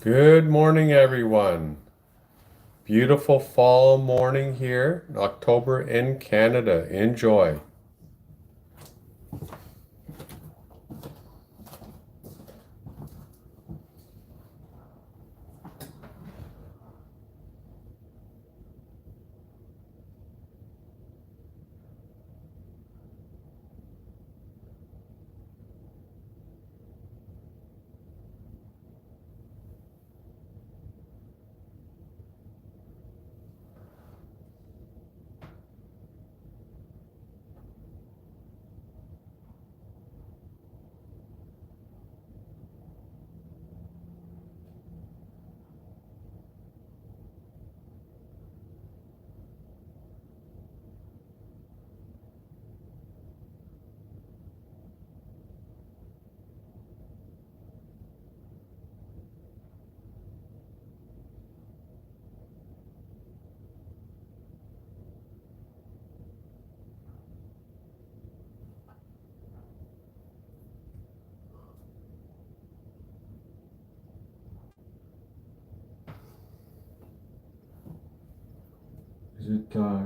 Good morning, everyone. Beautiful fall morning here in October in Canada. Enjoy.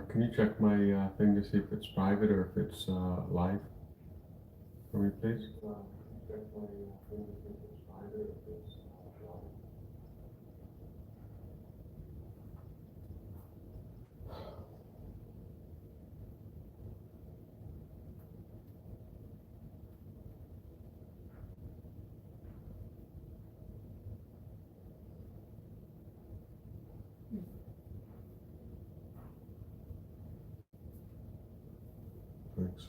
Can you check my thing to see if it's private or if it's live for me, please? Check my thing to see if it's private or if it's live. Thanks.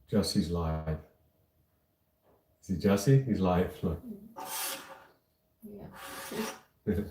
Jesse's live. See Jesse? He's live. Look. Yeah.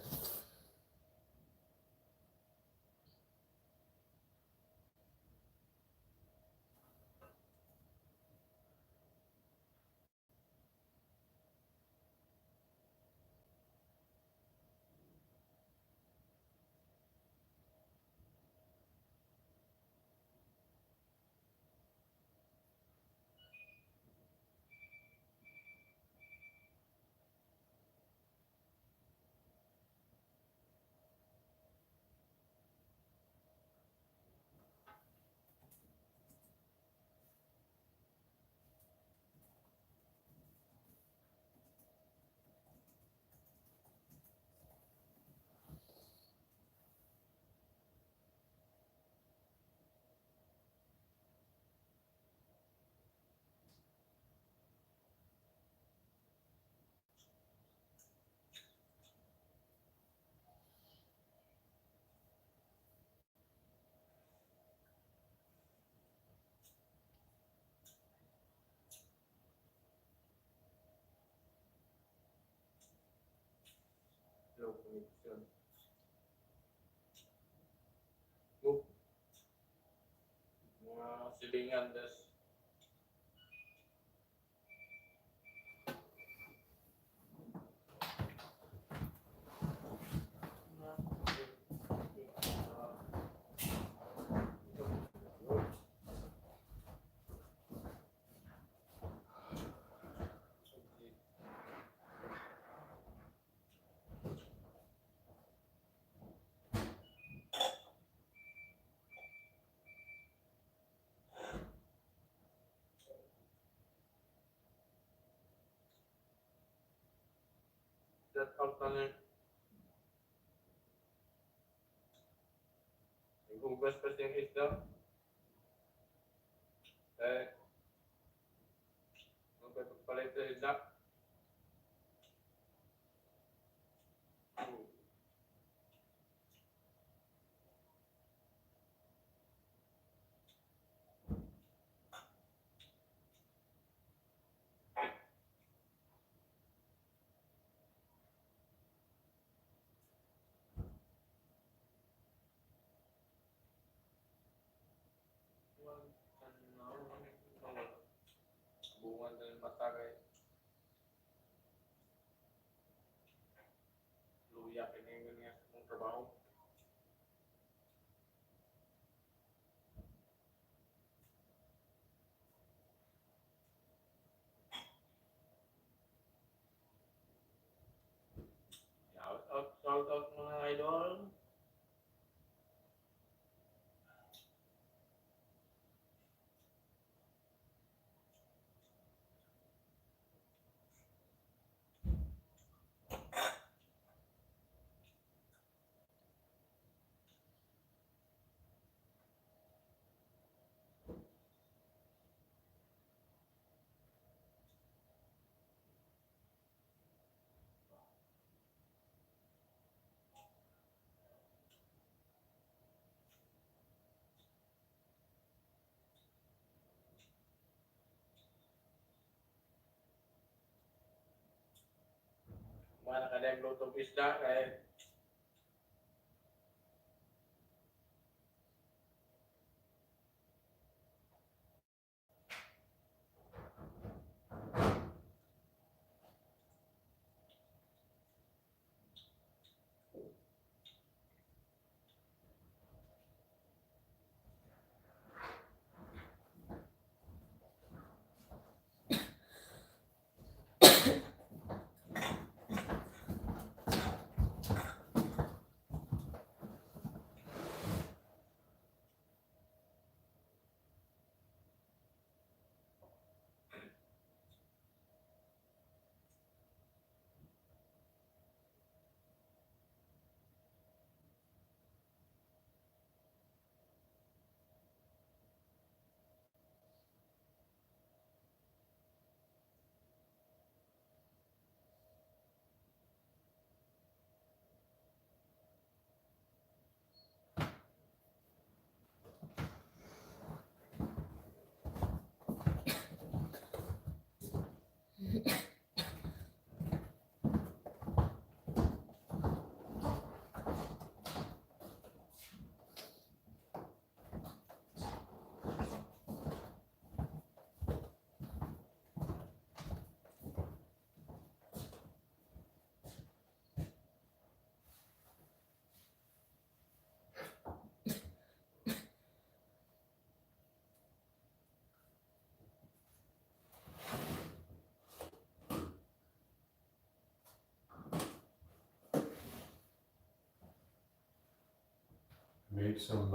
Low connection. Book. Mga silingan das. That out na niya. Hugas pa siyang isda. Eh, magpapalit sa isda. Bungan ng matagay. Luya piningin niya sa mong trabaho. Shout out mga idol. Mga nakadayang lutong isda kahit made some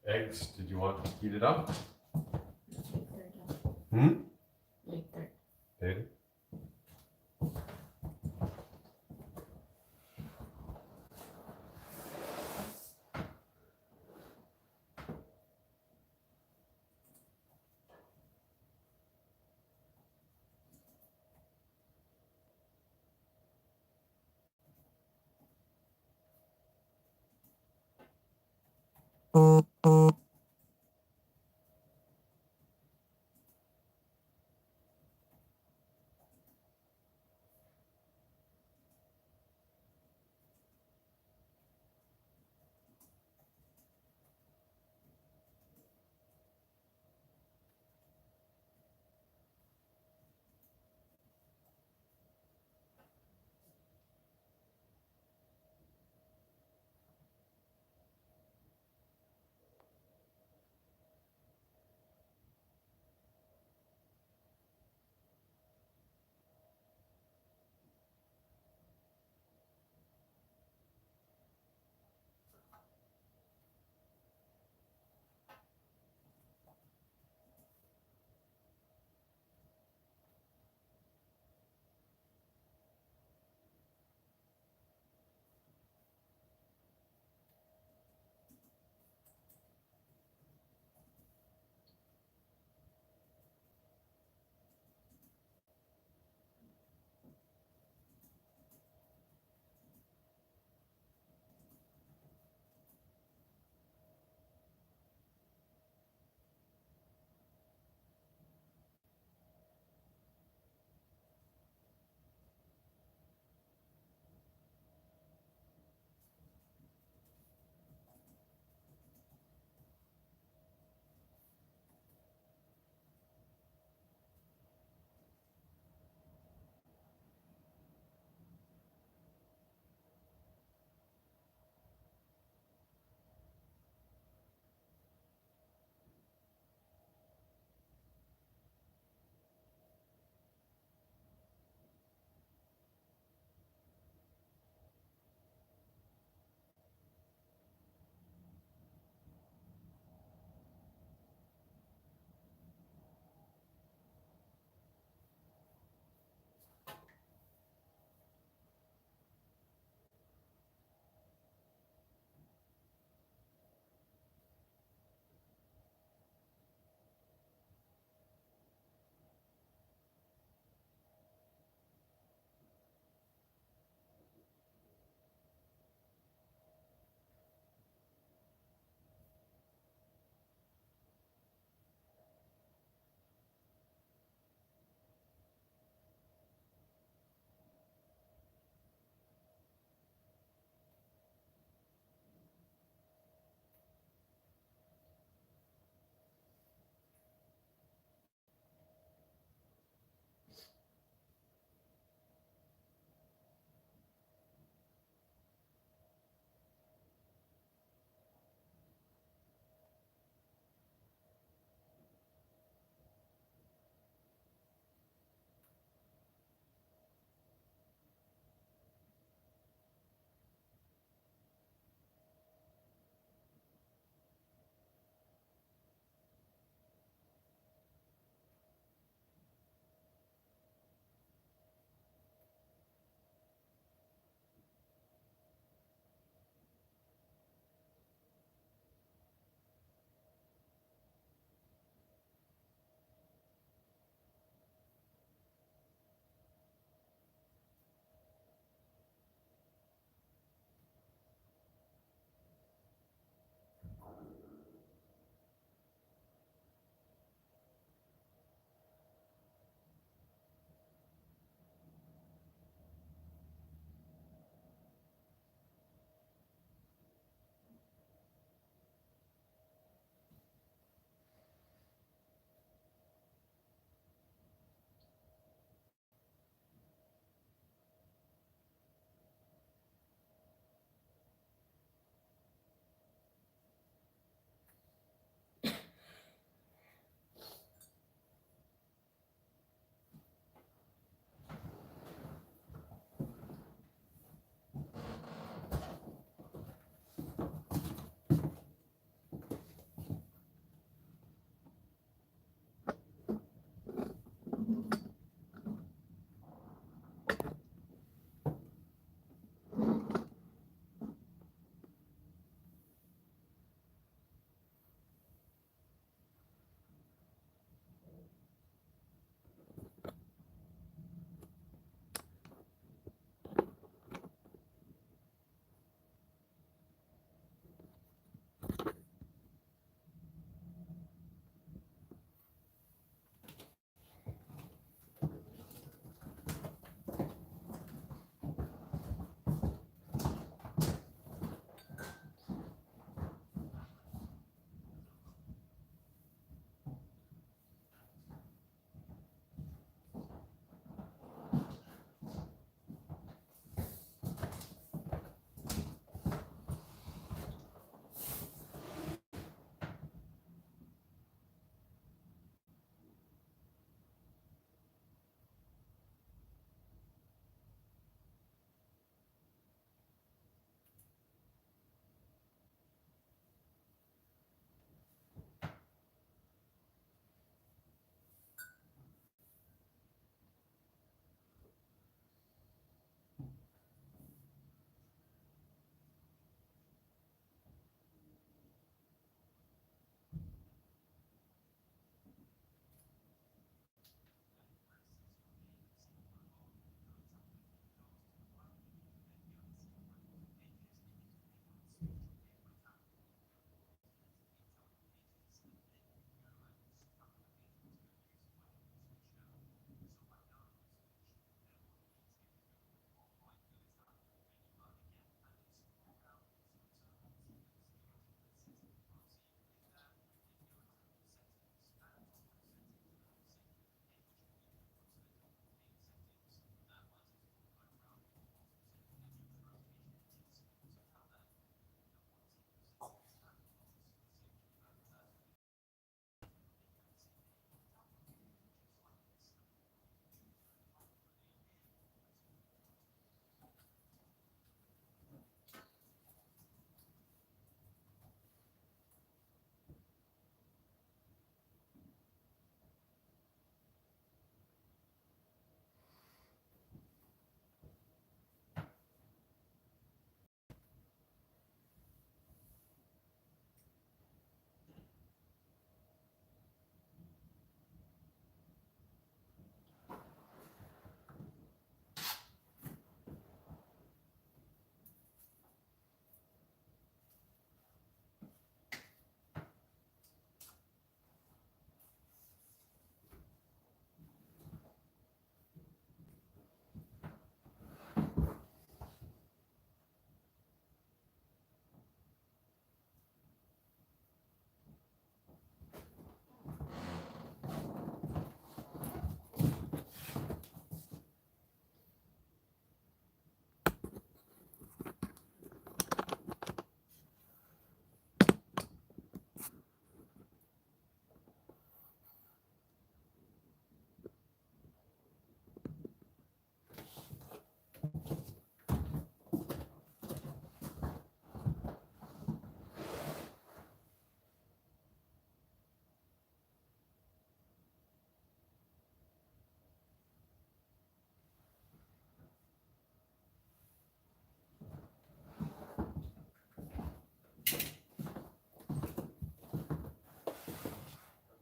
eggs. Did you want to heat it up? Later. Later.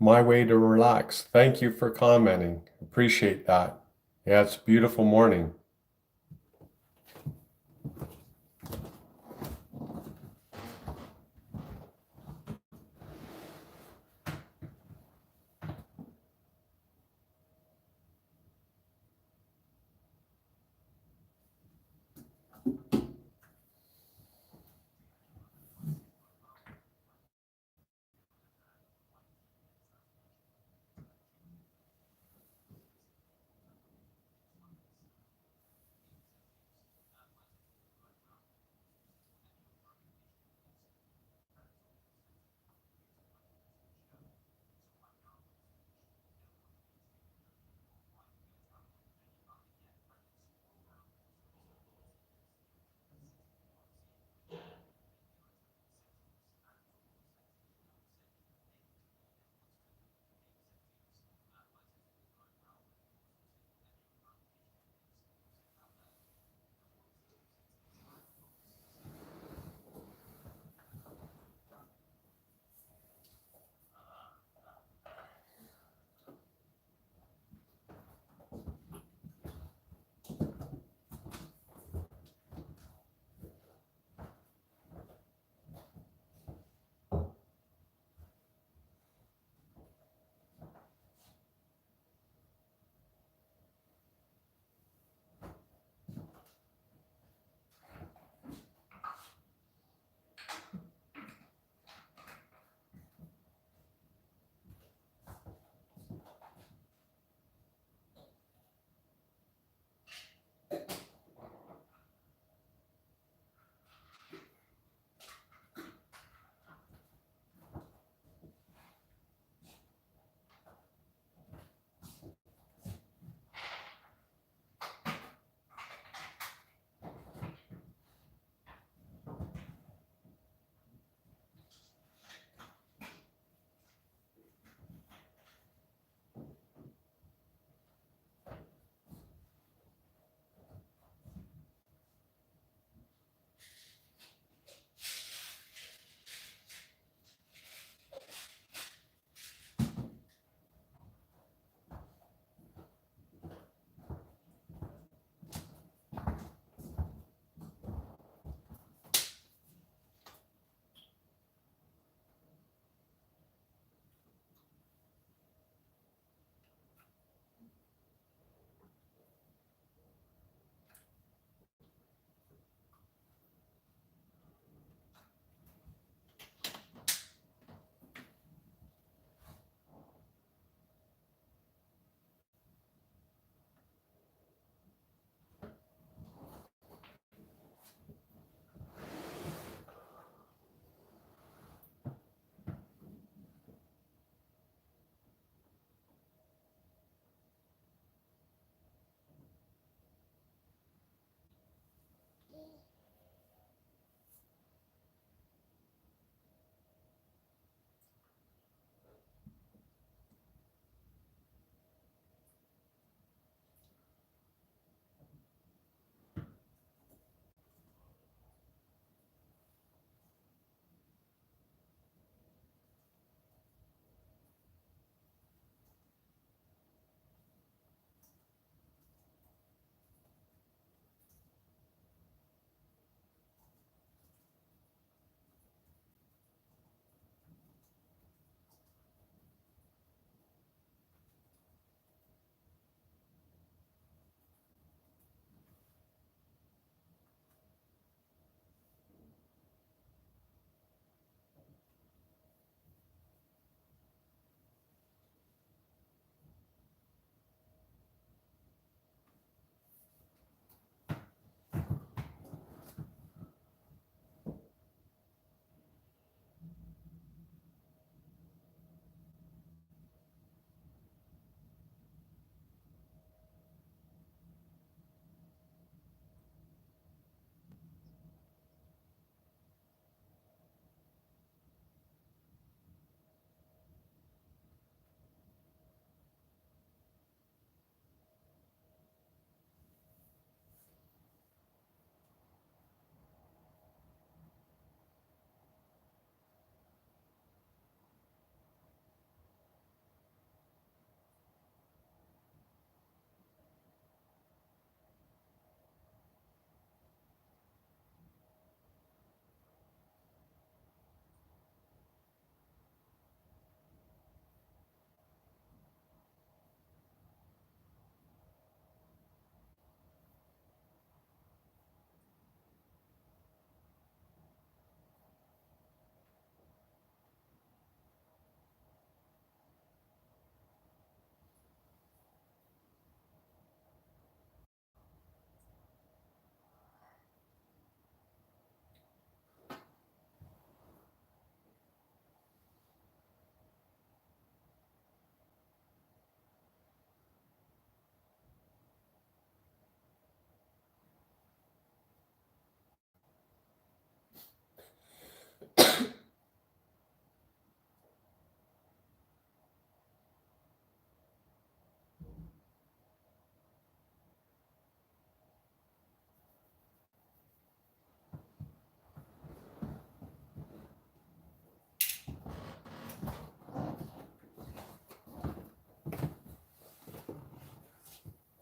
my way to relax. Thank you for commenting. Appreciate that. Yeah, it's a beautiful morning.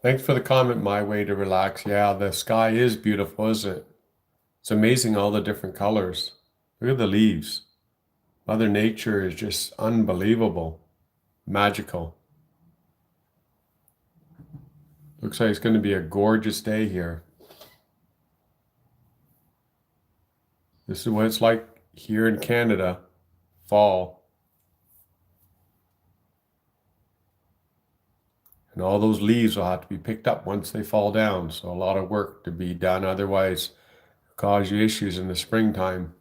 Thanks for the comment, My Way to Relax. Yeah, the sky is beautiful, isn't it? It's amazing all the different colors. Look at the leaves. Mother Nature is just unbelievable, magical. Looks like it's going to be a gorgeous day here. This is what it's like here in Canada, fall. And all those leaves will have to be picked up once they fall down. So a lot of work to be done. Otherwise, it'll cause you issues in the springtime.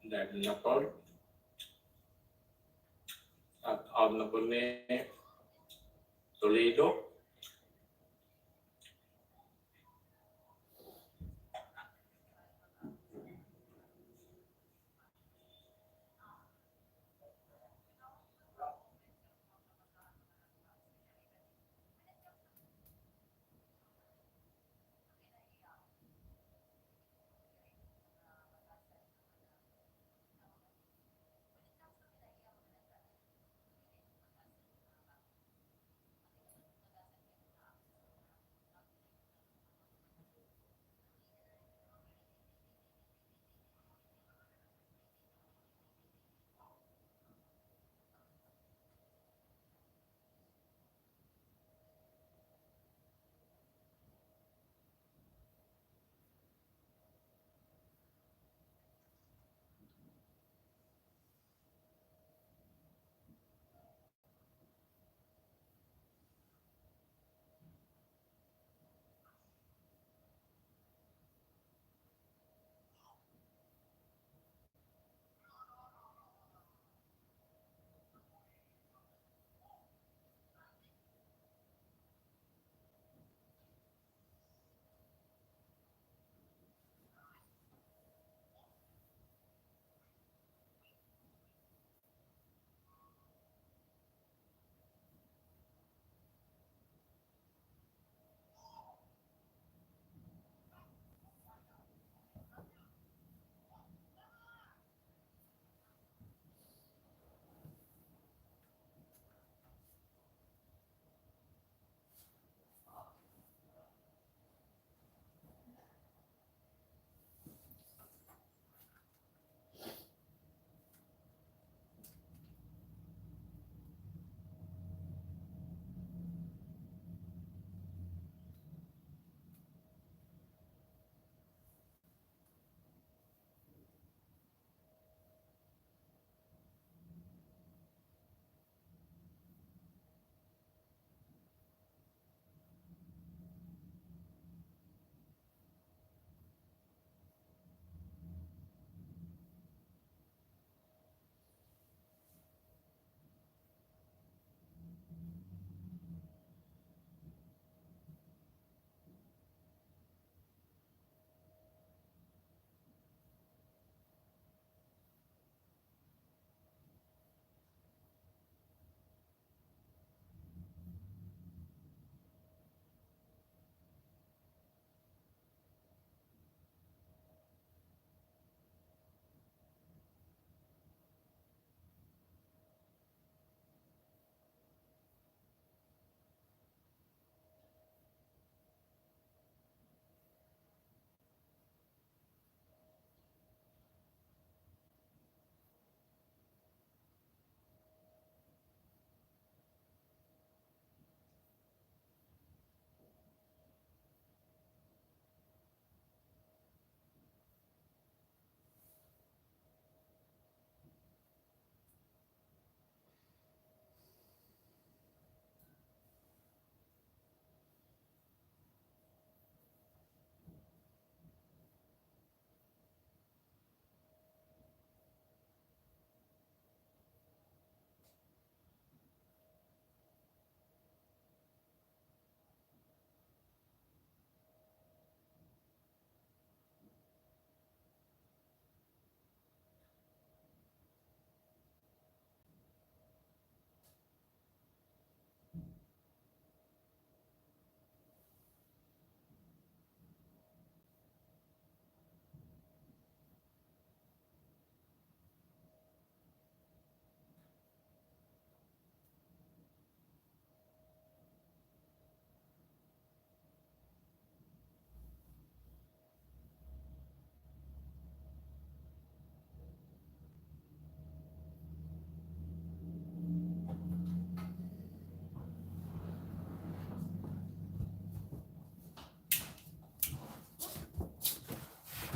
Dahil na po. At out na po ni Toledo.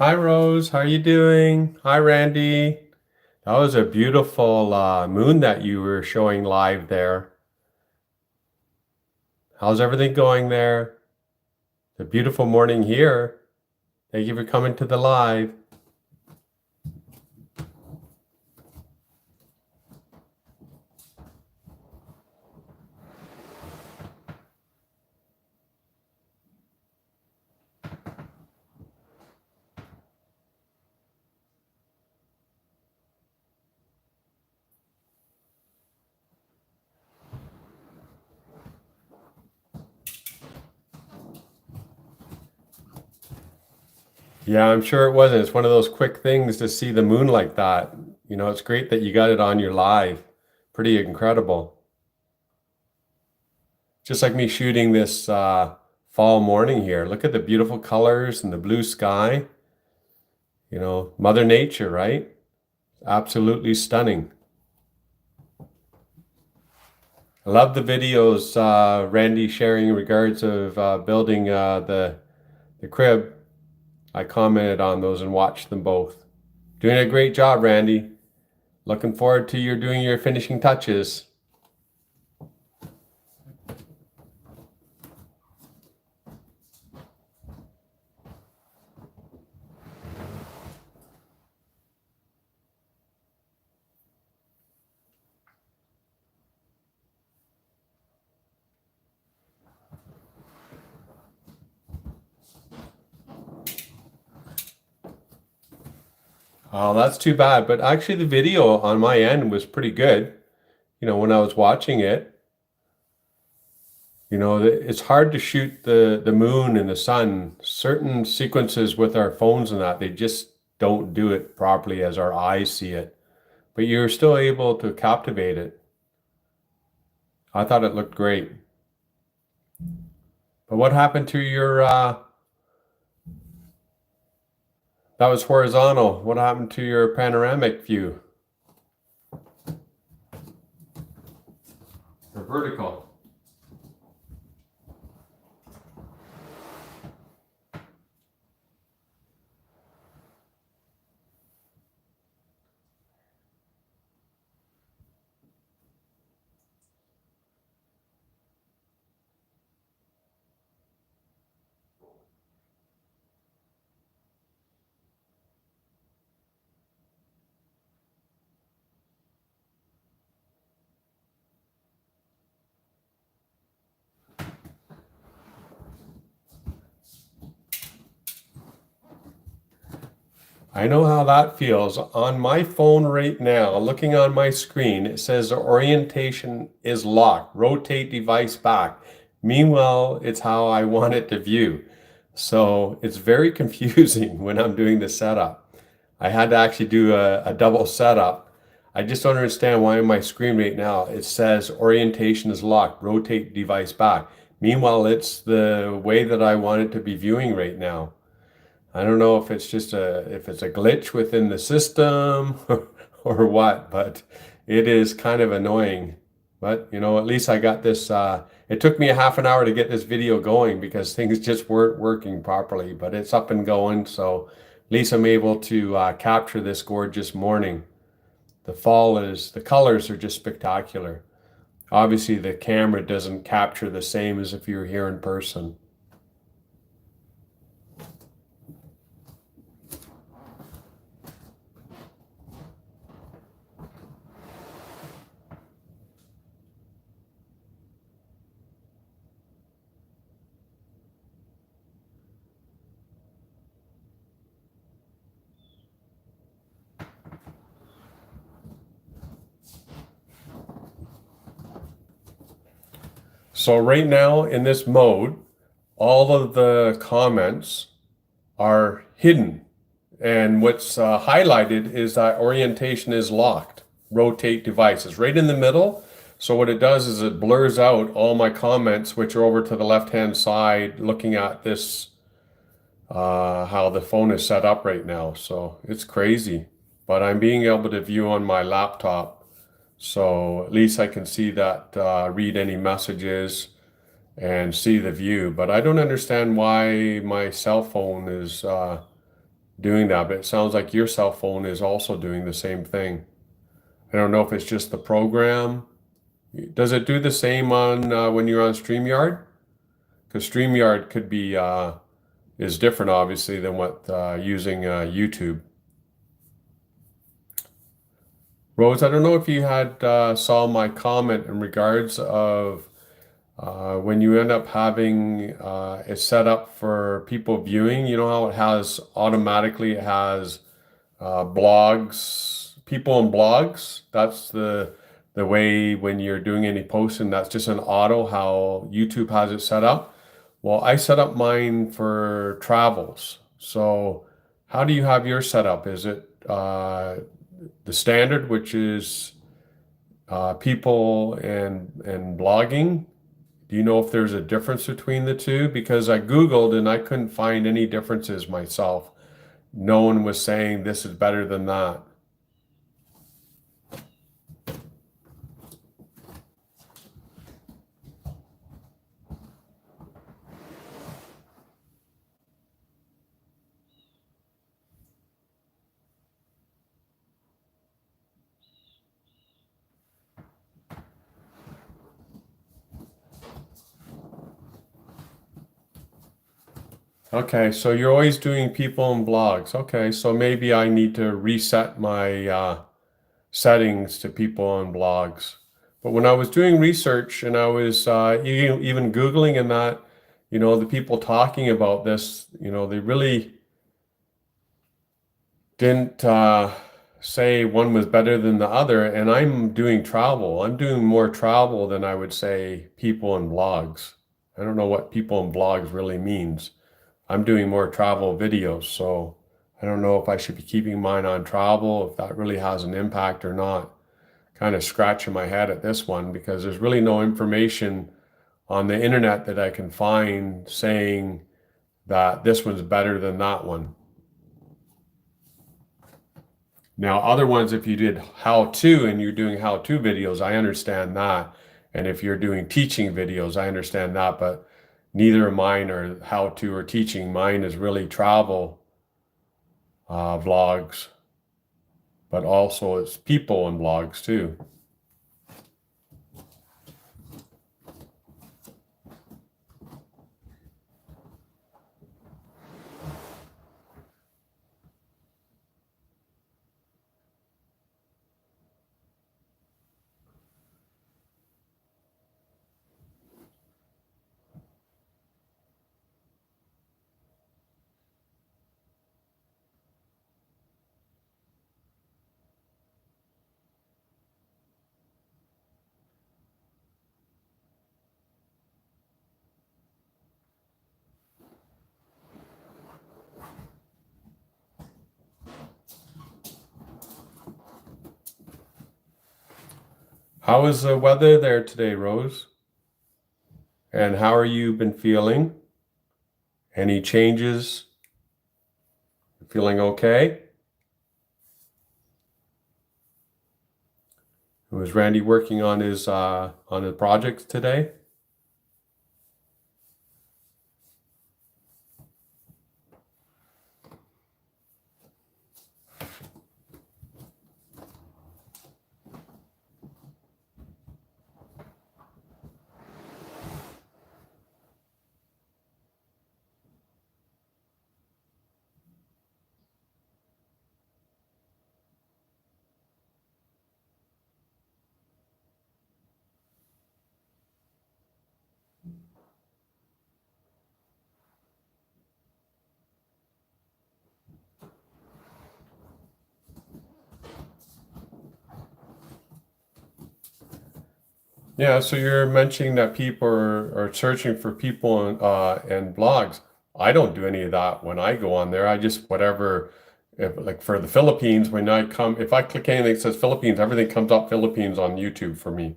Hi, Rose. How are you doing? Hi, Randy. That was a beautiful moon that you were showing live there. How's everything going there? It's a beautiful morning here. Thank you for coming to the live. Yeah, I'm sure it wasn't. It's one of those quick things to see the moon like that. You know, it's great that you got it on your live. Pretty incredible. Just like me shooting this fall morning here. Look at the beautiful colors and the blue sky. You know, Mother Nature, right? Absolutely stunning. I love the videos Randy sharing in regards of building the crib. I commented on those and watched them both. Doing a great job, Randy. Looking forward to your doing your finishing touches. Oh, that's too bad. But actually, the video on my end was pretty good. You know, when I was watching it, you know, it's hard to shoot the moon and the sun. Certain sequences with our phones and that, they just don't do it properly as our eyes see it. But you're still able to captivate it. I thought it looked great. But what happened to your that was horizontal. What happened to your panoramic view? Or vertical? I know how that feels. On my phone right now, looking on my screen, it says the orientation is locked. Rotate device back. Meanwhile, it's how I want it to view. So it's very confusing when I'm doing the setup. I had to actually do a double setup. I just don't understand why on my screen right now it says orientation is locked. Rotate device back. Meanwhile, it's the way that I want it to be viewing right now. I don't know if it's just if it's a glitch within the system or what, but it is kind of annoying. But you know, at least I got this. It took me a half an hour to get this video going because things just weren't working properly, but it's up and going. So at least I'm able to capture this gorgeous morning. The colors are just spectacular. Obviously, the camera doesn't capture the same as if you were here in person. So right now in this mode, all of the comments are hidden. And what's highlighted is that orientation is locked. Rotate devices right in the middle. So what it does is it blurs out all my comments, which are over to the left-hand side, looking at this, how the phone is set up right now. So it's crazy, but I'm being able to view on my laptop. So at least I can see that, read any messages and see the view. But I don't understand why my cell phone is doing that, but it sounds like your cell phone is also doing the same thing. I don't know if it's just the program. Does it do the same on when you're on StreamYard? Because StreamYard could be is different, obviously, than what using YouTube. Rose, I don't know if you had saw my comment in regards of when you end up having it set up for people viewing. You know how it has automatically it has blogs, people in blogs. That's the way when you're doing any posting, that's just an auto how YouTube has it set up. Well, I set up mine for travels. So how do you have yours set up? Is it the standard, which is people and blogging? Do you know if there's a difference between the two? Because I Googled and I couldn't find any differences myself. No one was saying this is better than that. Okay, so you're always doing people and blogs. Okay, so maybe I need to reset my settings to people and blogs. But when I was doing research and I was even Googling and that, the people talking about this, they really didn't say one was better than the other. And I'm doing travel. I'm doing more travel than I would say people and blogs. I don't know what people and blogs really means. I'm doing more travel videos, so I don't know if I should be keeping mine on travel, if that really has an impact or not. Kind of scratching my head at this one because there's really no information on the internet that I can find saying that this one's better than that one. Now, other ones, if you did how to and you're doing how to videos, I understand that. And if you're doing teaching videos, I understand that. But neither of mine are how to or teaching. Mine is really travel vlogs, but also it's people and vlogs too. How is the weather there today, Rose? And how are you been feeling? Any changes? Feeling okay? Was Randy working on his project today? Yeah, so you're mentioning that people are searching for people and blogs. I don't do any of that when I go on there. I just whatever, if, like for the Philippines, when I come, if I click anything that says Philippines, everything comes up Philippines on YouTube for me.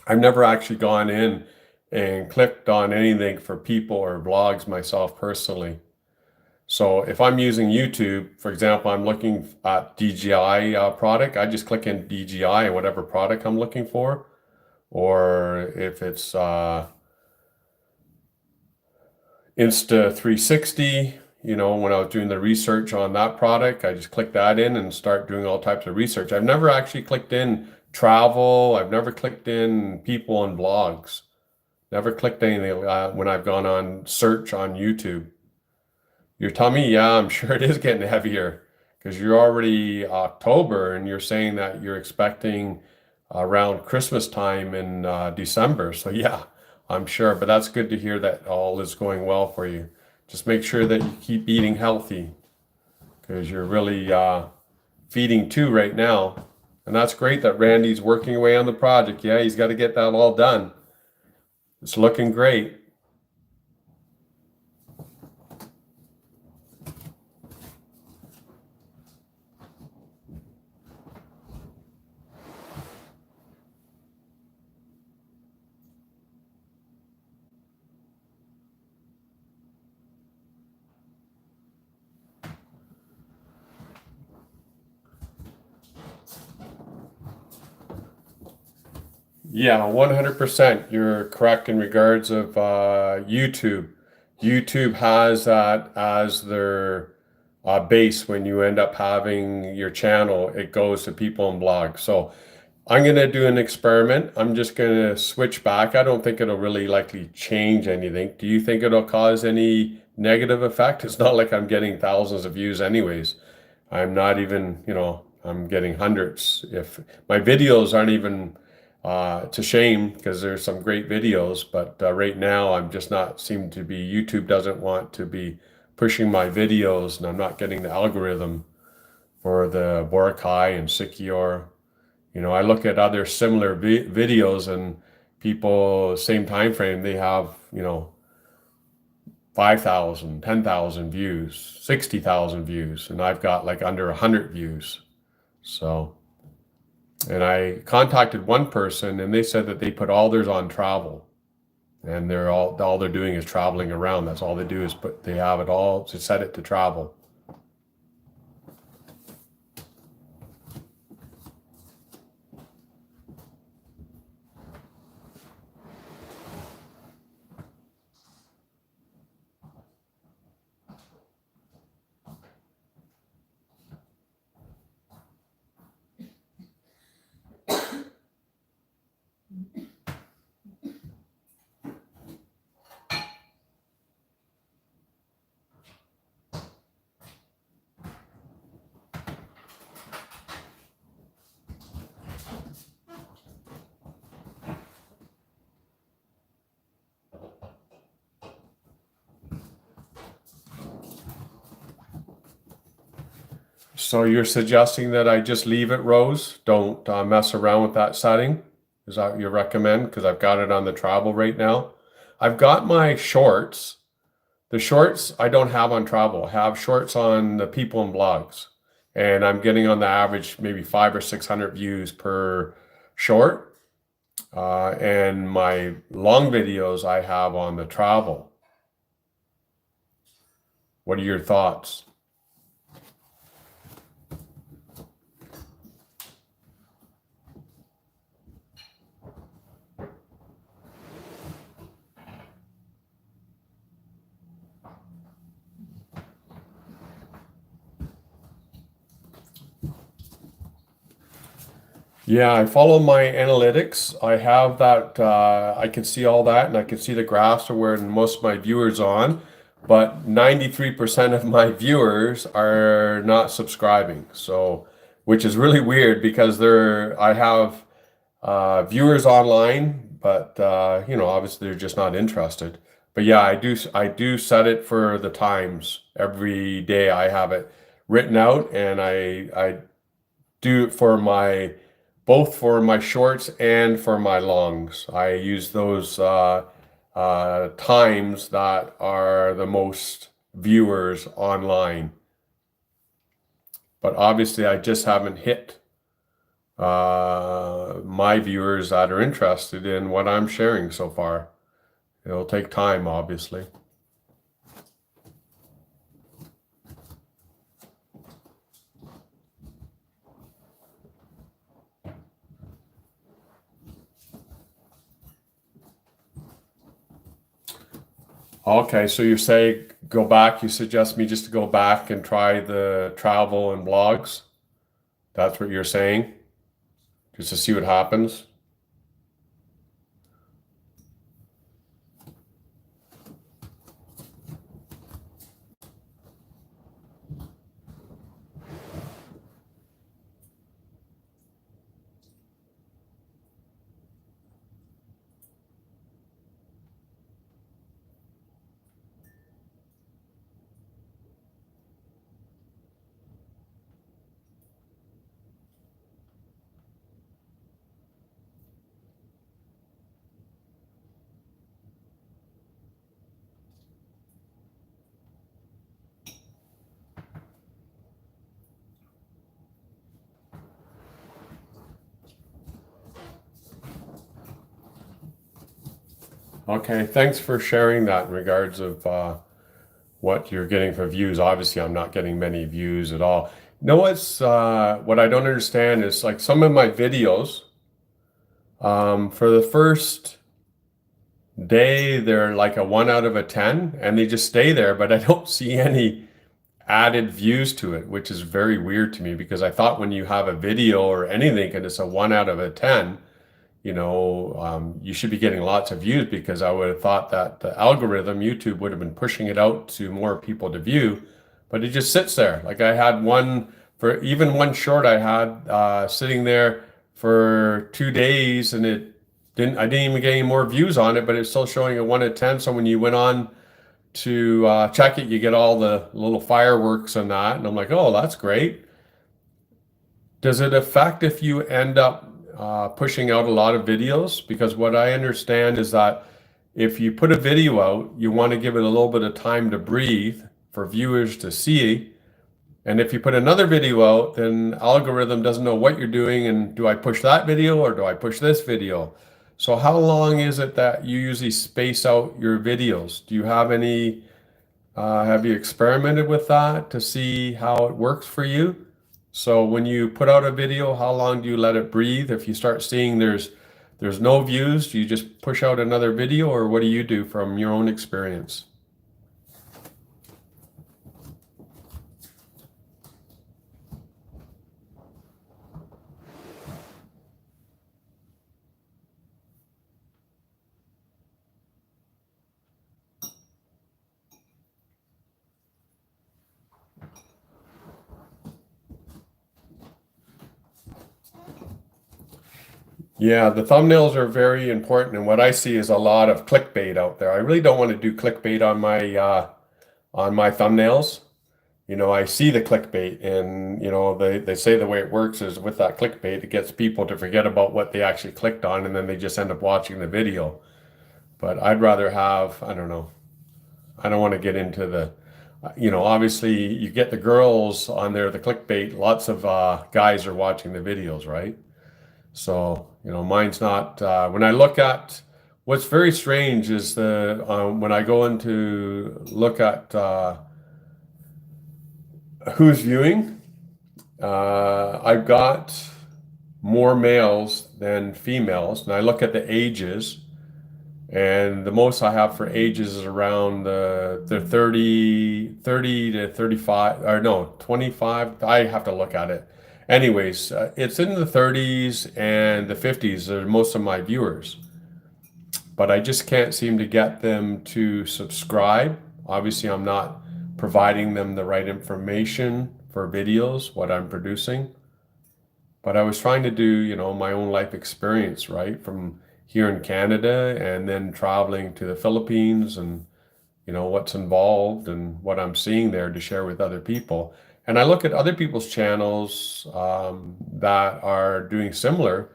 I've never actually gone in and clicked on anything for people or blogs myself personally. So if I'm using YouTube, for example, I'm looking at DJI product, I just click in DJI and whatever product I'm looking for. Or if it's Insta 360, when I was doing the research on that product, I just click that in and start doing all types of research. I've never actually clicked in travel. I've never clicked in people and blogs. Never clicked anything when I've gone on search on YouTube. Your tummy, yeah, I'm sure it is getting heavier because you're already October and you're saying that you're expecting around Christmas time in December. So yeah, I'm sure, but that's good to hear that all is going well for you. Just make sure that you keep eating healthy because you're really feeding too right now. And that's great that Randy's working away on the project. Yeah, he's got to get that all done. It's looking great. Yeah, 100%. You're correct in regards of YouTube. YouTube has that as their base when you end up having your channel. It goes to people and blogs. So I'm going to do an experiment. I'm just going to switch back. I don't think it'll really likely change anything. Do you think it'll cause any negative effect? It's not like I'm getting thousands of views anyways. I'm not even, I'm getting hundreds. If my videos aren't even, it's a shame because there's some great videos, but right now I'm just not seem to be, YouTube doesn't want to be pushing my videos and I'm not getting the algorithm for the Boracay and Sikior. I look at other similar videos and people, same time frame, they have, 5,000, 10,000 views, 60,000 views, and I've got like under 100 views. So, and I contacted one person and they said that they put all theirs on travel and all they're doing is traveling around. That's all they do is they have it all to set it to travel. So you're suggesting that I just leave it, Rose? Don't mess around with that setting? Is that what you recommend? Because I've got it on the travel right now. I've got my shorts. The shorts I don't have on travel. I have shorts on the people and blogs. And I'm getting on the average maybe 500 or 600 views per short. And my long videos I have on the travel. What are your thoughts? Yeah, I follow my analytics. I have that, I can see all that and I can see the graphs of where most of my viewers on, but 93% of my viewers are not subscribing. So, which is really weird because I have viewers online, but obviously they're just not interested. But yeah, I do set it for the times. Every day I have it written out and I do it for both for my shorts and for my longs. I use those times that are the most viewers online. But obviously, I just haven't hit my viewers that are interested in what I'm sharing so far. It'll take time, obviously. Okay, so you're saying go back. You suggest me just to go back and try the travel and blogs. That's what you're saying, just to see what happens. Okay, thanks for sharing that in regards of what you're getting for views. Obviously, I'm not getting many views at all. No, it's what I don't understand is like some of my videos, for the first day, they're like a 1 out of 10 and they just stay there, but I don't see any added views to it, which is very weird to me because I thought when you have a video or anything and it's a 1 out of 10, you should be getting lots of views because I would have thought that the algorithm, YouTube would have been pushing it out to more people to view, but it just sits there. Like I had one for even one short I had sitting there for 2 days and I didn't even get any more views on it, but it's still showing a 1 out of 10. So when you went on to check it, you get all the little fireworks and that. And I'm like, oh, that's great. Does it affect if you end up pushing out a lot of videos? Because what I understand is that if you put a video out, you want to give it a little bit of time to breathe for viewers to see. And if you put another video out, then algorithm doesn't know what you're doing. And do I push that video or do I push this video? So how long is it that you usually space out your videos? Do you have any, have you experimented with that to see how it works for you? So when you put out a video, how long do you let it breathe? If you start seeing there's no views, do you just push out another video or what do you do from your own experience? Yeah, the thumbnails are very important, and what I see is a lot of clickbait out there. I really don't want to do clickbait on my thumbnails. I see the clickbait, and they say the way it works is with that clickbait, it gets people to forget about what they actually clicked on, and then they just end up watching the video. But I'd rather have, I don't know, I don't want to get into obviously you get the girls on there, the clickbait, lots of guys are watching the videos, right? So, mine's not, when I look at, what's very strange is when I go into look at who's viewing, I've got more males than females. And I look at the ages, and the most I have for ages is around the 30 to 35, or no, 25. I have to look at it. Anyways, it's in the 30s and the 50s are most of my viewers, but I just can't seem to get them to subscribe. Obviously, I'm not providing them the right information for videos, what I'm producing. But I was trying to do, my own life experience, right? From here in Canada and then traveling to the Philippines and, what's involved and what I'm seeing there to share with other people. And I look at other people's channels that are doing similar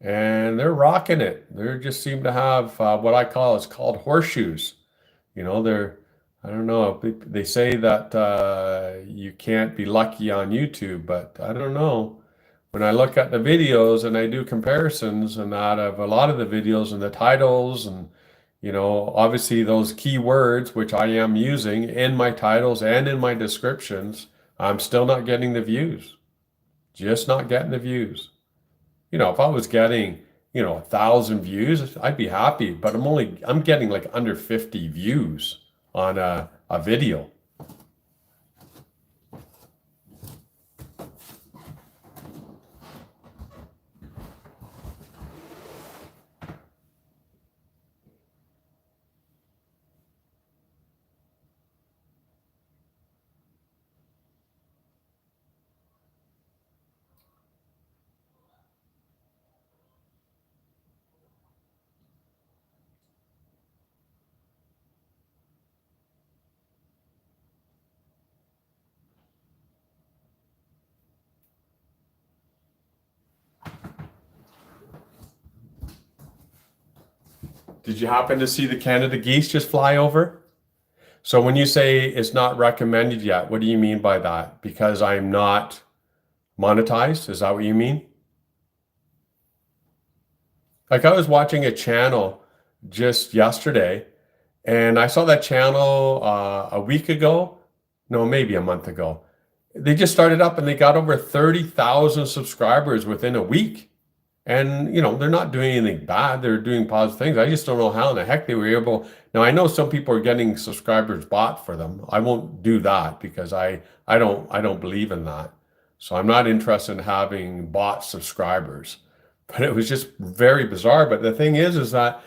and they're rocking it. They just seem to have what I call, it's called horseshoes. They're, I don't know, they say that you can't be lucky on YouTube, but I don't know. When I look at the videos and I do comparisons and that of a lot of the videos and the titles and, obviously those keywords, which I am using in my titles and in my descriptions, I'm still not getting the views, just not getting the views. If I was getting, 1,000 views, I'd be happy, but I'm getting like under 50 views on a a video. Did you happen to see the Canada geese just fly over? So when you say it's not recommended yet, what do you mean by that? Because I'm not monetized? Is that what you mean? Like I was watching a channel just yesterday, and I saw that channel a week ago. No, maybe a month ago. They just started up and they got over 30,000 subscribers within a week. And, they're not doing anything bad. They're doing positive things. I just don't know how in the heck they were able. Now, I know some people are getting subscribers bought for them. I won't do that because I don't believe in that. So I'm not interested in having bought subscribers. But it was just very bizarre. But the thing is that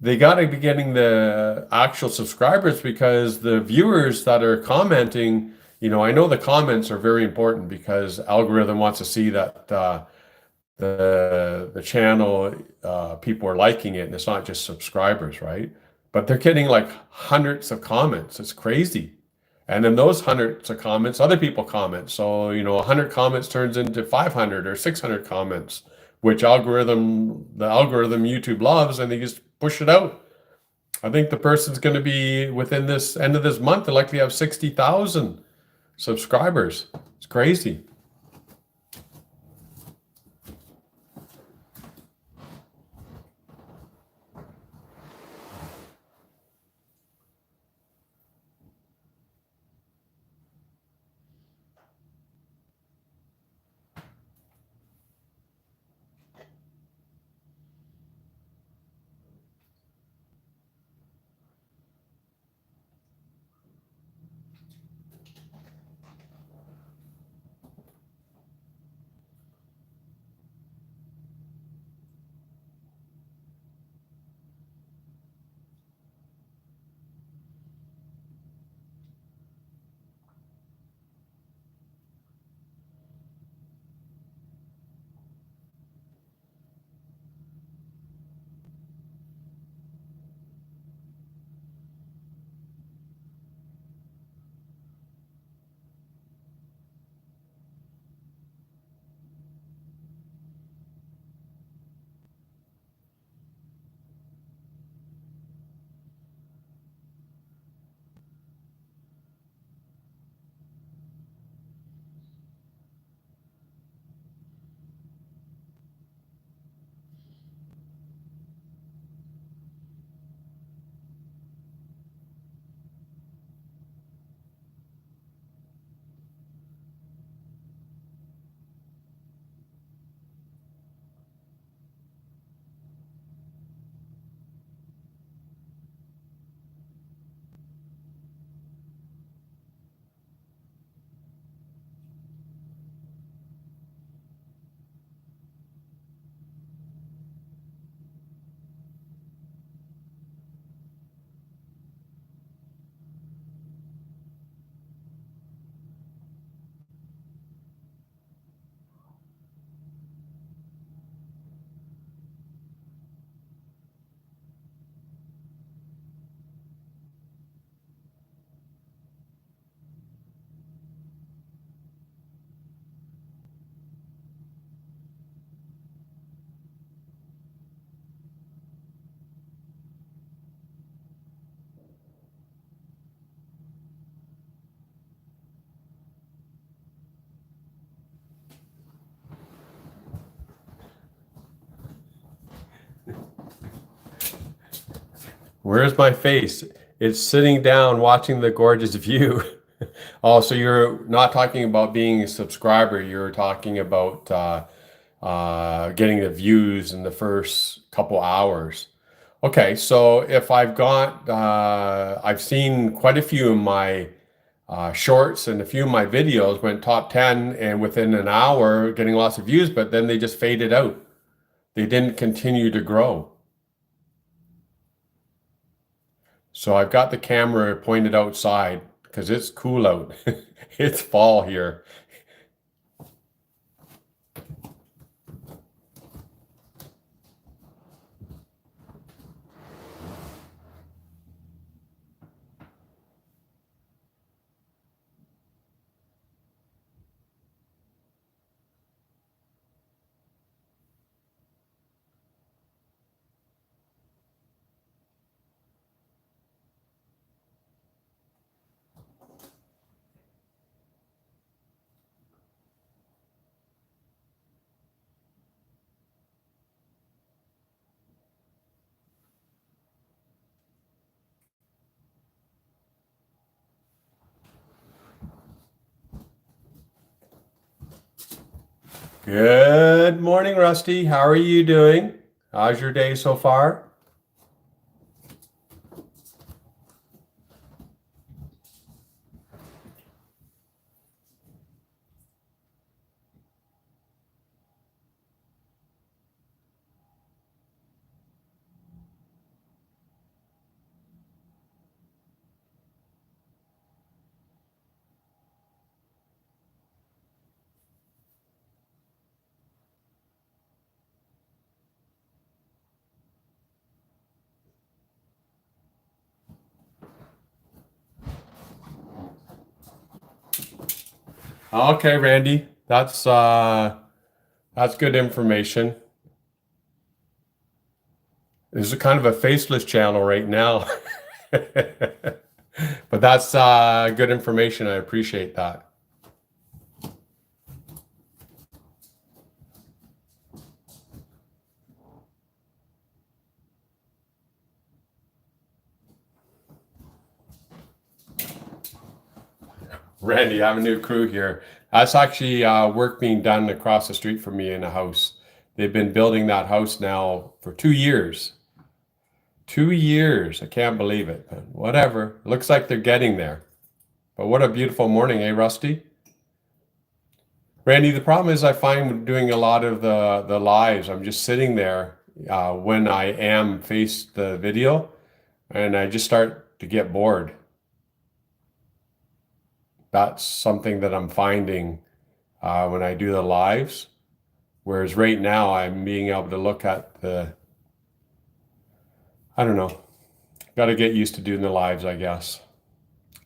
they got to be getting the actual subscribers because the viewers that are commenting, I know the comments are very important because algorithm wants to see that the channel people are liking it and it's not just subscribers, right? But they're getting like hundreds of comments. It's crazy. And then those hundreds of comments, other people comment. So, 100 comments turns into 500 or 600 comments, which the algorithm YouTube loves, and they just push it out. I think the person's going to be within this end of this month, they likely have 60,000 subscribers. It's crazy. Where's my face? It's sitting down watching the gorgeous view. Oh, so you're not talking about being a subscriber. You're talking about getting the views in the first couple hours. Okay, so if I've seen quite a few of my shorts and a few of my videos went top 10 and within an hour getting lots of views, but then they just faded out. They didn't continue to grow. So I've got the camera pointed outside because it's cool out. It's fall here. Good morning, Rusty. How are you doing? How's your day so far? Okay, Randy. That's good information. This is kind of a faceless channel right now. But that's good information. I appreciate that. Randy, I have a new crew here. That's actually work being done across the street from me in a house. They've been building that house now for 2 years. 2 years. I can't believe it, but whatever. Looks like they're getting there. But what a beautiful morning, eh, Rusty? Randy, the problem is I find doing a lot of the lives, I'm just sitting there when I am face the video, and I just start to get bored. That's something that I'm finding when I do the lives. Whereas right now I'm being able to look at I don't know, got to get used to doing the lives, I guess.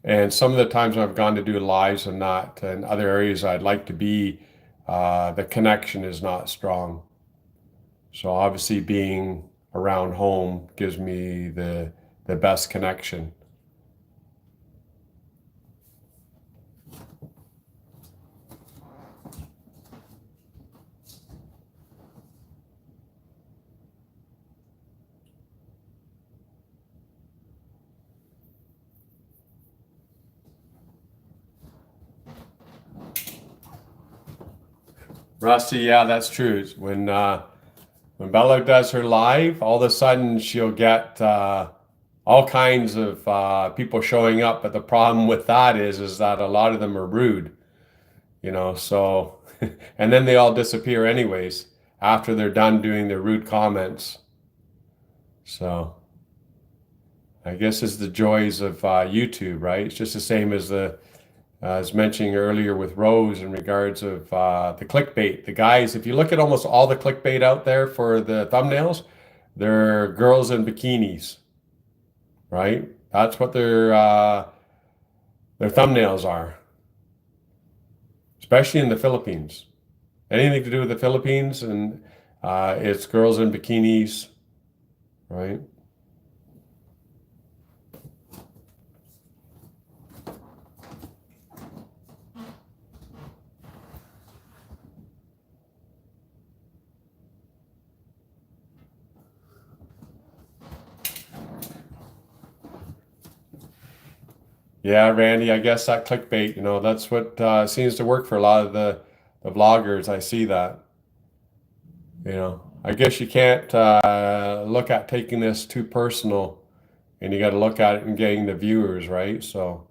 And some of the times I've gone to do lives and not in other areas I'd like to be, the connection is not strong. So obviously being around home gives me the best connection. Rusty, yeah, that's true. When Bella does her live, all of a sudden she'll get all kinds of people showing up. But the problem with that is that a lot of them are rude, you know. So, and then they all disappear anyways after they're done doing their rude comments. So, I guess it's the joys of YouTube, right? It's just the same as I was mentioning earlier with Rose in regards of the clickbait. The guys, if you look at almost all the clickbait out there for the thumbnails, they're girls in bikinis, right? That's what their thumbnails are, especially in the Philippines. Anything to do with the Philippines, and it's girls in bikinis, right? Yeah, Randy, I guess that clickbait, that's what seems to work for a lot of the vloggers. I see that, you know. I guess you can't look at taking this too personal, and you got to look at it and getting the viewers, right? So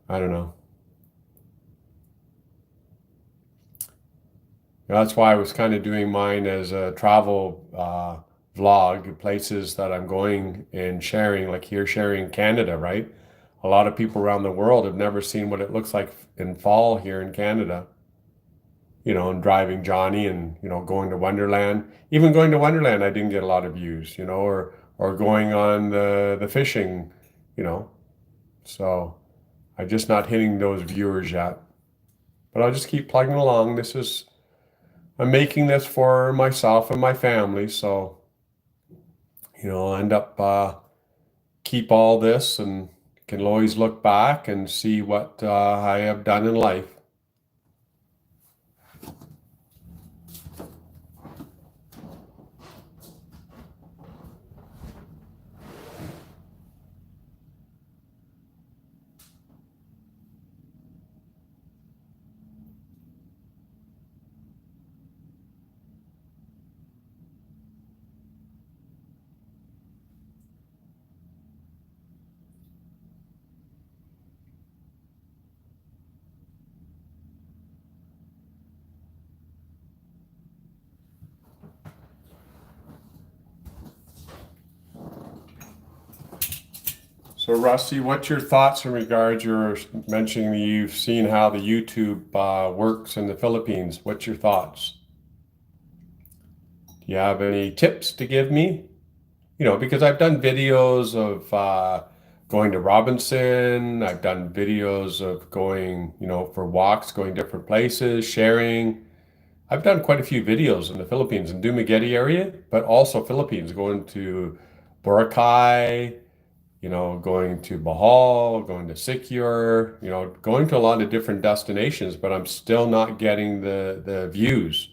I don't know. That's why I was kind of doing mine as a travel vlog, places that I'm going and sharing, like here sharing Canada, right? A lot of people around the world have never seen what it looks like in fall here in Canada. And driving Johnny and, going to Wonderland. Even going to Wonderland, I didn't get a lot of views, or going on the fishing, you know. So I'm just not hitting those viewers yet. But I'll just keep plugging along. I'm making this for myself and my family, so I'll end up keep all this and can always look back and see what I have done in life. So Rusty, what's your thoughts in regards? You're mentioning that you've seen how the YouTube works in the Philippines. What's your thoughts? Do you have any tips to give me? Because I've done videos of going to Robinson. I've done videos of going, for walks, going different places, sharing. I've done quite a few videos in the Philippines and Dumaguete area, but also Philippines, going to Boracay, going to Bohol, going to Sikyor, going to a lot of different destinations, but I'm still not getting the views.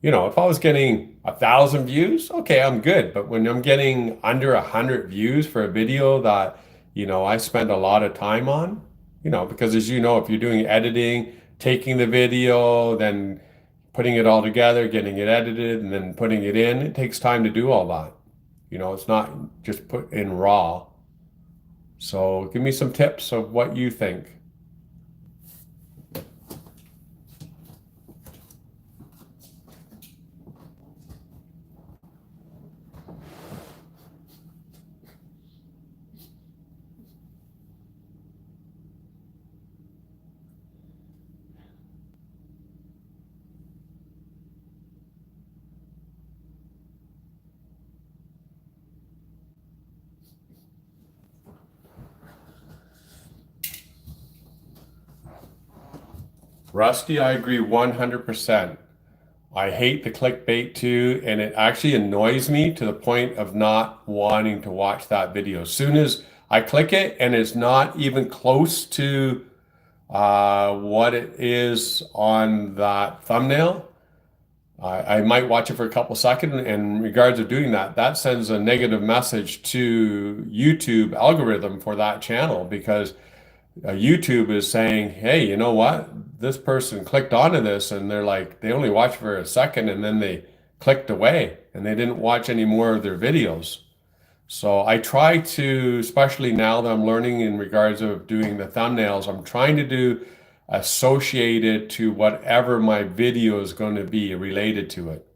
If I was getting 1,000 views, okay, I'm good. But when I'm getting under 100 views for a video that, I spend a lot of time on, because as you know, if you're doing editing, taking the video, then putting it all together, getting it edited, and then putting it in, it takes time to do all that. It's not just put in raw. So give me some tips of what you think. Rusty, I agree 100%. I hate the clickbait too, and it actually annoys me to the point of not wanting to watch that video. As soon as I click it and it's not even close to what it is on that thumbnail, I might watch it for a couple seconds. And in regards of doing that, that sends a negative message to YouTube algorithm for that channel because YouTube is saying, hey, you know what? This person clicked onto this and they're like, they only watched for a second and then they clicked away and they didn't watch any more of their videos. So I try to, especially now that I'm learning in regards of doing the thumbnails, I'm trying to do associated to whatever my video is going to be related to it.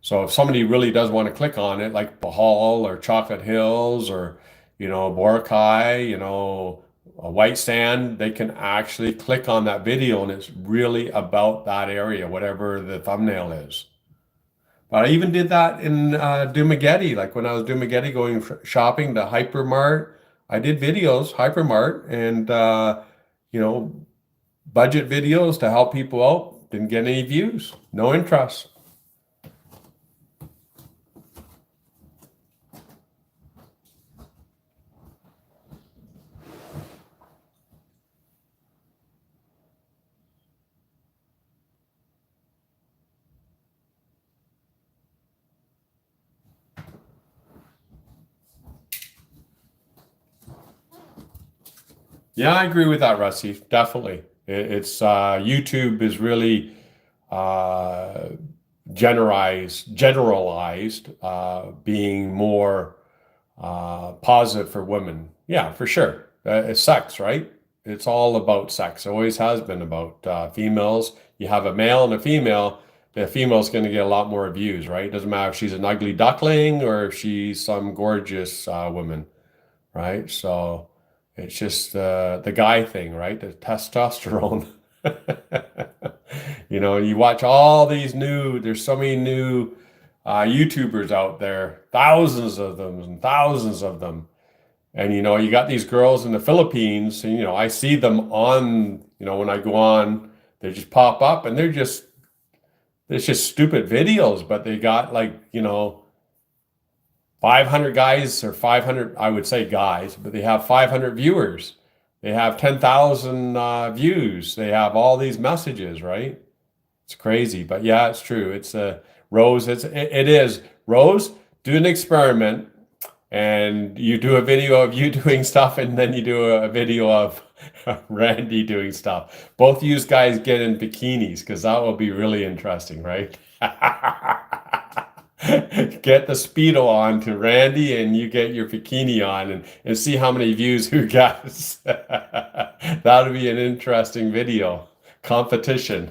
So if somebody really does want to click on it, like Bahal or Chocolate Hills or, Boracay, a white sand, they can actually click on that video and it's really about that area, whatever the thumbnail is. But I even did that in Dumaguete, like when I was Dumaguete going shopping to Hypermart. I did videos, Hypermart, and you know, budget videos to help people out. Didn't get any views, no interest. Yeah, I agree with that, Rusty. Definitely. It's YouTube is really uh, generalized being more positive for women. Yeah, for sure. It's sex, right? It's all about sex. It always has been about females. You have a male and a female. The female's going to get a lot more views, right? Doesn't matter if she's an ugly duckling or if she's some gorgeous woman, right? So it's just the guy thing, right? The testosterone. You know, you watch all these there's so many new YouTubers out there, thousands of them and thousands of them. And, you know, you got these girls in the Philippines, and, you know, I see them on, you know, when I go on, they just pop up and it's just stupid videos, but they got like, you know, 500 guys or 500, I would say guys, but they have 500 viewers. They have 10,000 views. They have all these messages, right? It's crazy, but yeah, it's true. It's Rose. It is Rose. Do an experiment, and you do a video of you doing stuff, and then you do a video of Randy doing stuff. Both you guys get in bikinis because that will be really interesting, right? Get the Speedo on to Randy and you get your bikini on and see how many views who gets. That'll be an interesting video competition.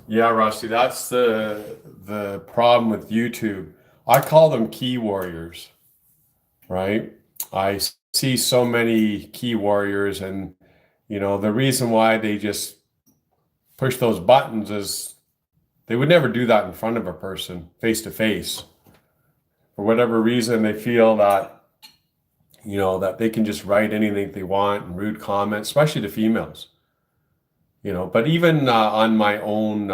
Yeah, Rusty, that's the problem with YouTube. I call them key warriors, right? See so many key warriors, and you know the reason why they just push those buttons is they would never do that in front of a person face to face. For whatever reason, they feel that you know that they can just write anything they want and rude comments, especially the females. You know, but even on my own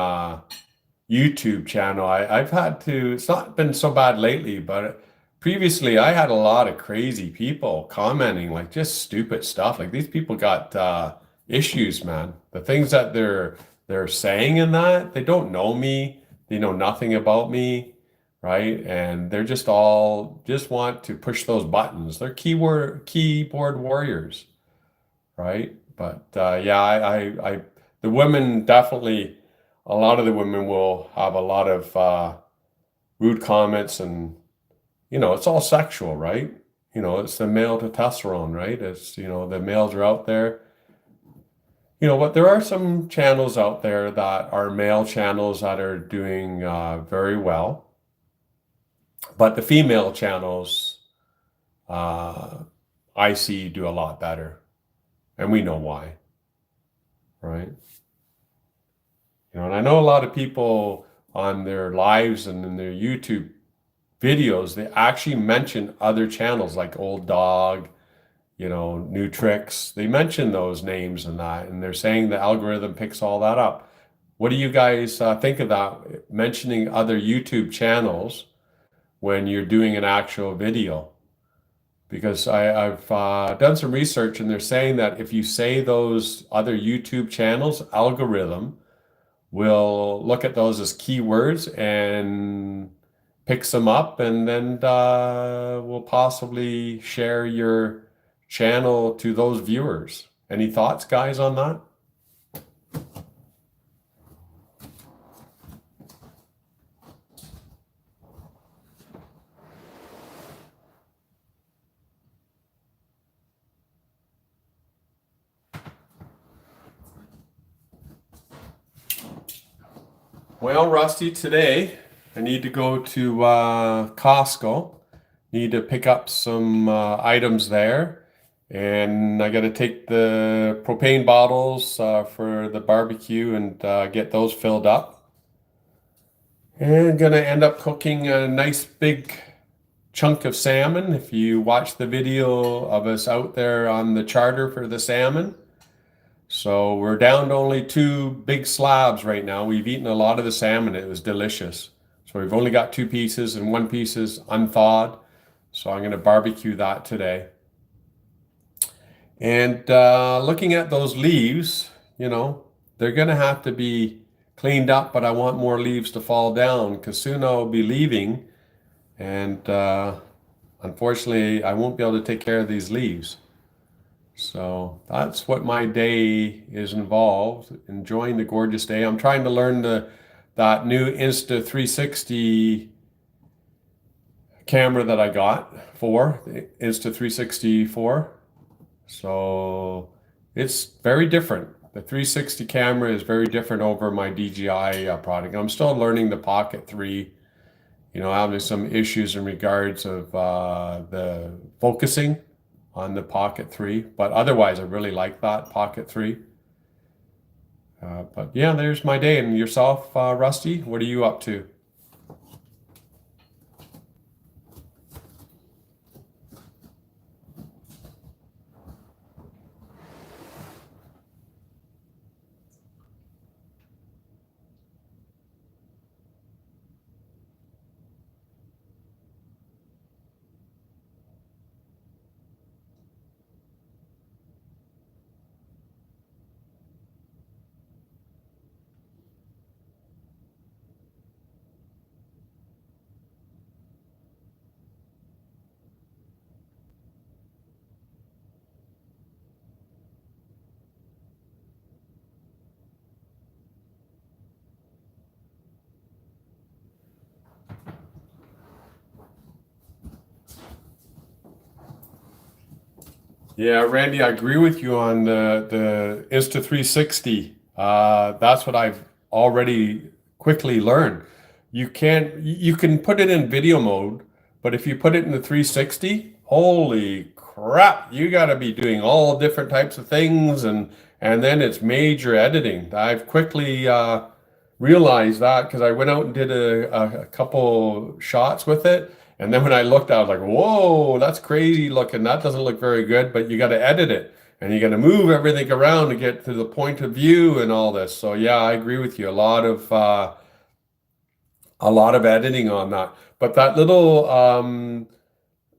YouTube channel. I've had to, it's not been so bad lately, but previously I had a lot of crazy people commenting like just stupid stuff. Like these people got issues, man. The things that they're saying in that, they don't know me. They know nothing about me, right? And they're just all just want to push those buttons. They're keyboard warriors, right? But yeah, the women definitely, a lot of the women will have a lot of rude comments, and you know, it's all sexual, right? You know, it's the male testosterone, right? It's you know, the males are out there. You know, but there are some channels out there that are male channels that are doing very well, but the female channels uh, I see do a lot better, and we know why, right? You know, and I know a lot of people on their lives and in their YouTube videos, they actually mention other channels like Old Dog, you know, New Tricks. They mention those names and that, and they're saying the algorithm picks all that up. What do you guys think of that? Mentioning other YouTube channels when you're doing an actual video? Because I've done some research and they're saying that if you say those other YouTube channels, algorithm will look at those as keywords and picks them up, and then we'll possibly share your channel to those viewers. Any thoughts, guys, on that? Well, Rusty, today I need to go to Costco. Need to pick up some items there, and I got to take the propane bottles for the barbecue and get those filled up. And gonna end up cooking a nice big chunk of salmon. If you watch the video of us out there on the charter for the salmon. So we're down to only two big slabs right now. We've eaten a lot of the salmon. It was delicious. So we've only got two pieces and one piece is unthawed. So I'm going to barbecue that today. And looking at those leaves, they're going to have to be cleaned up, but I want more leaves to fall down because soon I'll be leaving. And unfortunately, I won't be able to take care of these leaves. So that's what my day is involved, enjoying the gorgeous day. I'm trying to learn that new Insta 360 camera that I got for the Insta 364. So it's very different. The 360 camera is very different over my DJI product. I'm still learning the Pocket 3, having some issues in regards of the focusing on the Pocket 3, but otherwise I really like that Pocket 3. But yeah, there's my day. And yourself, Rusty, what are you up to? Yeah, Randy, I agree with you on the Insta 360. That's what I've already quickly learned. You can put it in video mode, but if you put it in the 360, holy crap, you got to be doing all different types of things, and then it's major editing. I've quickly realized that because I went out and did a couple shots with it. And then when I looked, I was like, whoa, that's crazy looking. That doesn't look very good, but you got to edit it and you got to move everything around to get to the point of view and all this. So yeah, I agree with you. A lot of editing on that. But that little Go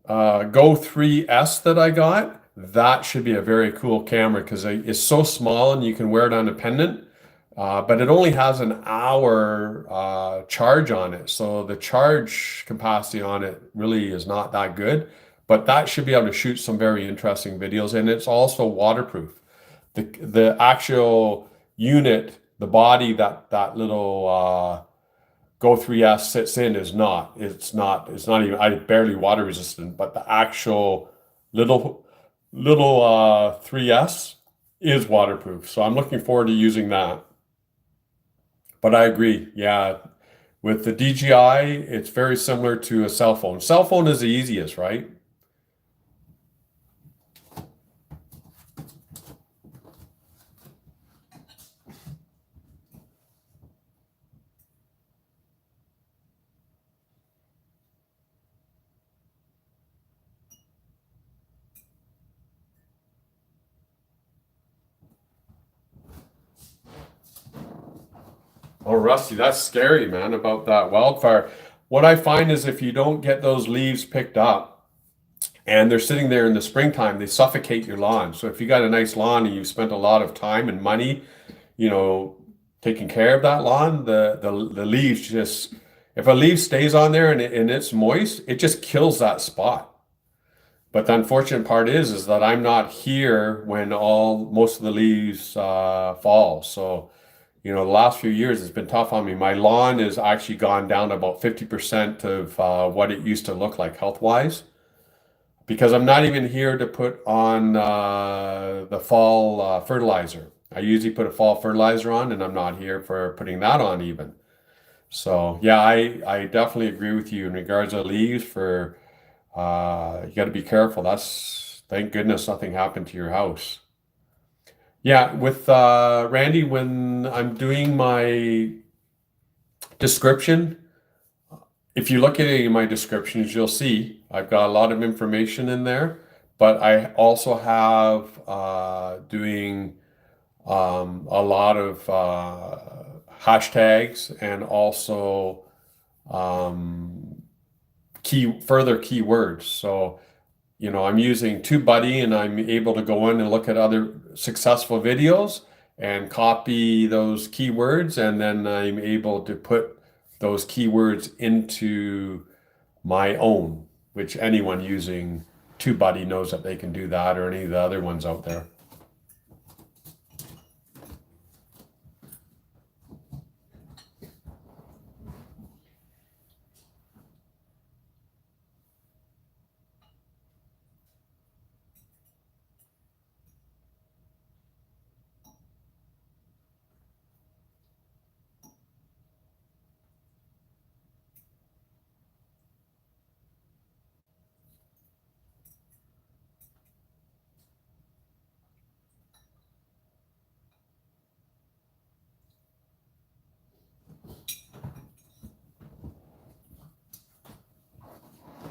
3S that I got, that should be a very cool camera because it's so small and you can wear it on a pendant. But it only has an hour charge on it. So the charge capacity on it really is not that good. But that should be able to shoot some very interesting videos. And it's also waterproof. The actual unit, the body that little Go 3S sits in is not. It's not even, I barely water resistant, but the actual little 3S is waterproof. So I'm looking forward to using that. But I agree. Yeah. With the DJI, it's very similar to a cell phone. Cell phone is the easiest, right? Oh, Rusty, that's scary, man, about that wildfire. What I find is if you don't get those leaves picked up and they're sitting there in the springtime, they suffocate your lawn. So if you got a nice lawn and you've spent a lot of time and money, you know, taking care of that lawn, the leaves just, if a leaf stays on there and it's moist, it just kills that spot. But the unfortunate part is that I'm not here when most of the leaves fall. So, the last few years it's been tough on me. My lawn has actually gone down about 50% of what it used to look like health-wise because I'm not even here to put on the fall fertilizer. I usually put a fall fertilizer on, and I'm not here for putting that on even. So yeah, I definitely agree with you in regards to leaves for you got to be careful. That's thank goodness nothing happened to your house. Yeah, with Randy, when I'm doing my description, if you look at any of my descriptions, you'll see I've got a lot of information in there, but I also have doing a lot of hashtags and also um, further keywords. So, I'm using TubeBuddy and I'm able to go in and look at other successful videos and copy those keywords, and then I'm able to put those keywords into my own, which anyone using TubeBuddy knows that they can do that, or any of the other ones out there.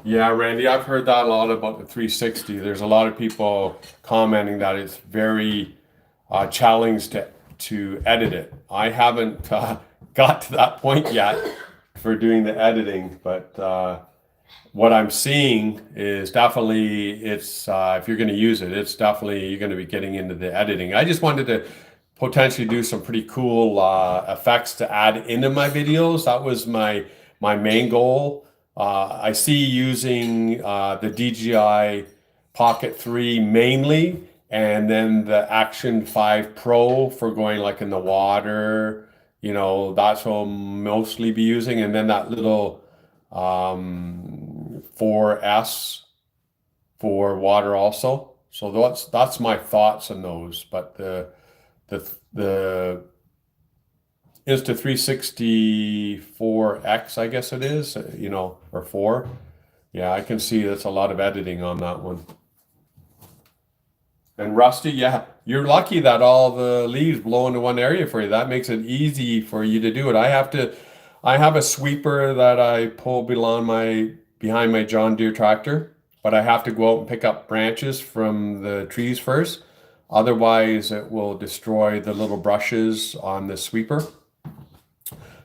Yeah, Randy, I've heard that a lot about the 360. There's a lot of people commenting that it's very challenged to edit it. I haven't got to that point yet for doing the editing, but what I'm seeing is definitely it's if you're going to use it, it's definitely you're going to be getting into the editing. I just wanted to potentially do some pretty cool effects to add into my videos. That was my main goal. I see using the DJI Pocket 3 mainly, and then the Action 5 Pro for going like in the water. That's what I'll mostly be using, and then that little 4S for water also. So that's my thoughts on those. But the Insta360 4X, I guess it is, or 4. Yeah, I can see that's a lot of editing on that one. And Rusty, yeah, you're lucky that all the leaves blow into one area for you. That makes it easy for you to do it. I have a sweeper that I pull behind my John Deere tractor, but I have to go out and pick up branches from the trees first. Otherwise, it will destroy the little brushes on the sweeper.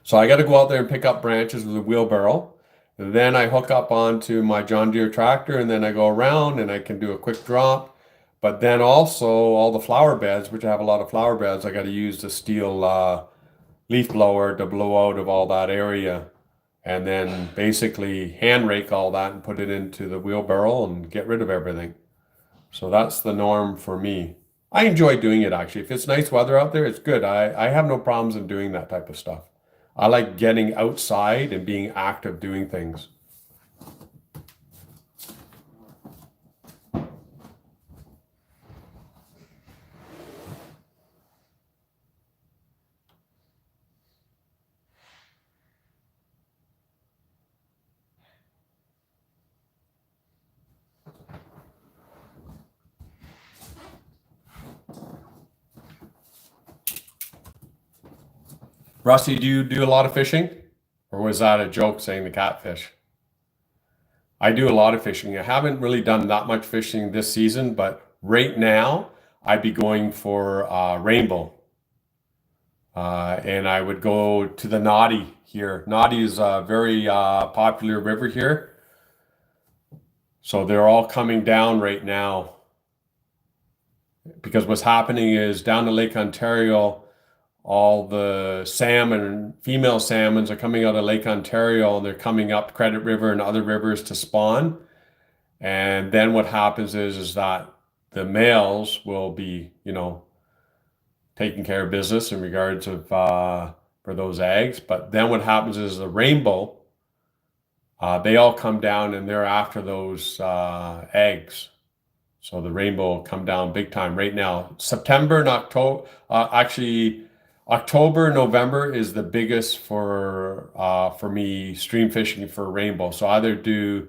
So I got to go out there and pick up branches with a wheelbarrow. Then I hook up onto my John Deere tractor, and then I go around and I can do a quick drop. But then also all the flower beds, which I have a lot of flower beds, I got to use the steel leaf blower to blow out of all that area, and then basically hand rake all that and put it into the wheelbarrow and get rid of everything. So that's the norm for me. I enjoy doing it actually. If it's nice weather out there, it's good. I have no problems in doing that type of stuff. I like getting outside and being active doing things. Rusty, do you do a lot of fishing? Or was that a joke saying the catfish? I do a lot of fishing. I haven't really done that much fishing this season, but right now I'd be going for rainbow. And I would go to the Naughty here. Naughty is a very popular river here. So they're all coming down right now because what's happening is down to Lake Ontario, all the salmon, female salmons are coming out of Lake Ontario and they're coming up Credit River and other rivers to spawn. And then what happens is that the males will be, taking care of business in regards of for those eggs. But then what happens is the rainbow, they all come down and they're after those eggs. So the rainbow will come down big time right now. September and October, actually October, November is the biggest for me stream fishing for rainbow. So either do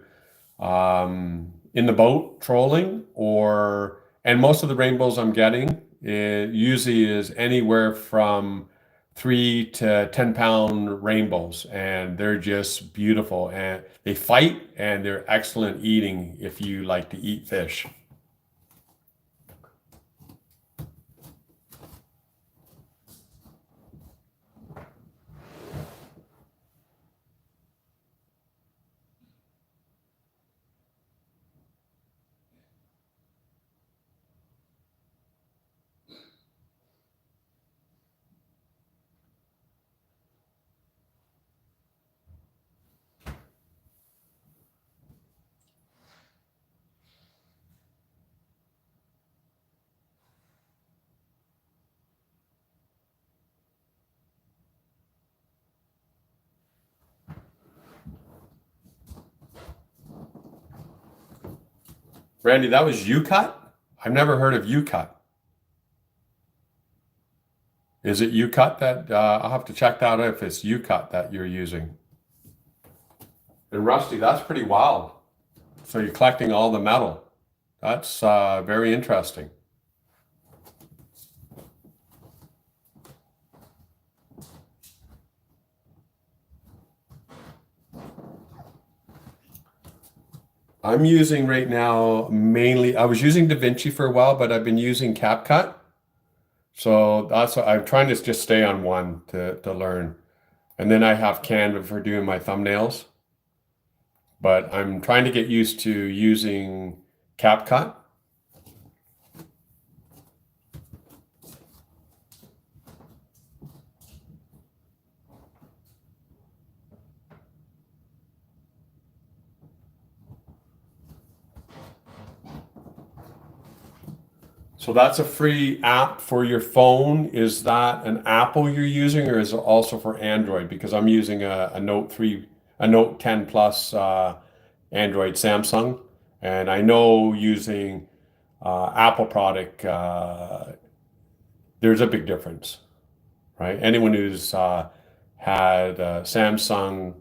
in the boat trolling or and most of the rainbows I'm getting it usually is anywhere from 3 to 10 pound rainbows, and they're just beautiful and they fight and they're excellent eating if you like to eat fish. Randy, that was you cut? I've never heard of you cut. Is it you cut that I'll have to check that out if it's you cut that you're using. And Rusty, that's pretty wild. So you're collecting all the metal. That's very interesting. I'm using right now mainly, I was using DaVinci for a while, but I've been using CapCut. So that's I'm trying to just stay on one to learn. And then I have Canva for doing my thumbnails. But I'm trying to get used to using CapCut. So that's a free app for your phone. Is that an Apple you're using, or is it also for Android? Because I'm using a Note 3, a Note 10 Plus Android Samsung, and I know using Apple product, there's a big difference, right? Anyone who's had Samsung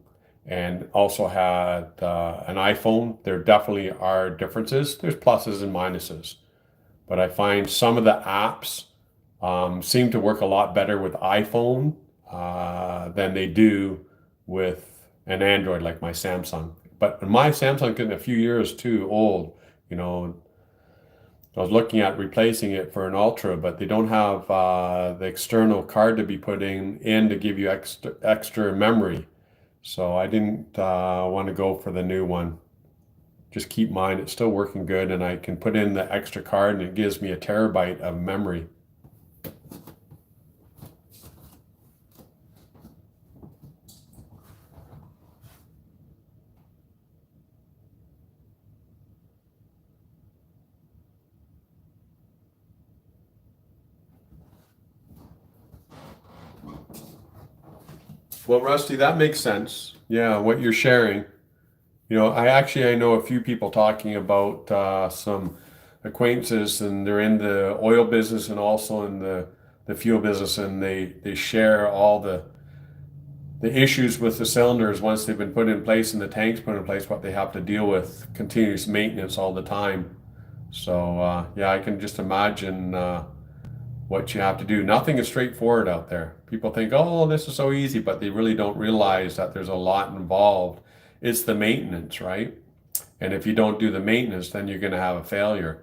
and also had an iPhone, there definitely are differences. There's pluses and minuses. But I find some of the apps seem to work a lot better with iPhone than they do with an Android like my Samsung. But my Samsung getting a few years too old, you know. I was looking at replacing it for an Ultra, but they don't have the external card to be putting in to give you extra memory. So I didn't want to go for the new one. Just keep mine, it's still working good, and I can put in the extra card and it gives me a terabyte of memory. Well, Rusty, that makes sense. Yeah, what you're sharing. I know a few people talking about some acquaintances, and they're in the oil business and also in the fuel business, and they share all the issues with the cylinders once they've been put in place and the tanks put in place, what they have to deal with, continuous maintenance all the time. So yeah, I can just imagine what you have to do. Nothing is straightforward out there. People think, oh, this is so easy, but they really don't realize that there's a lot involved. It's the maintenance, right? And if you don't do the maintenance, then you're going to have a failure.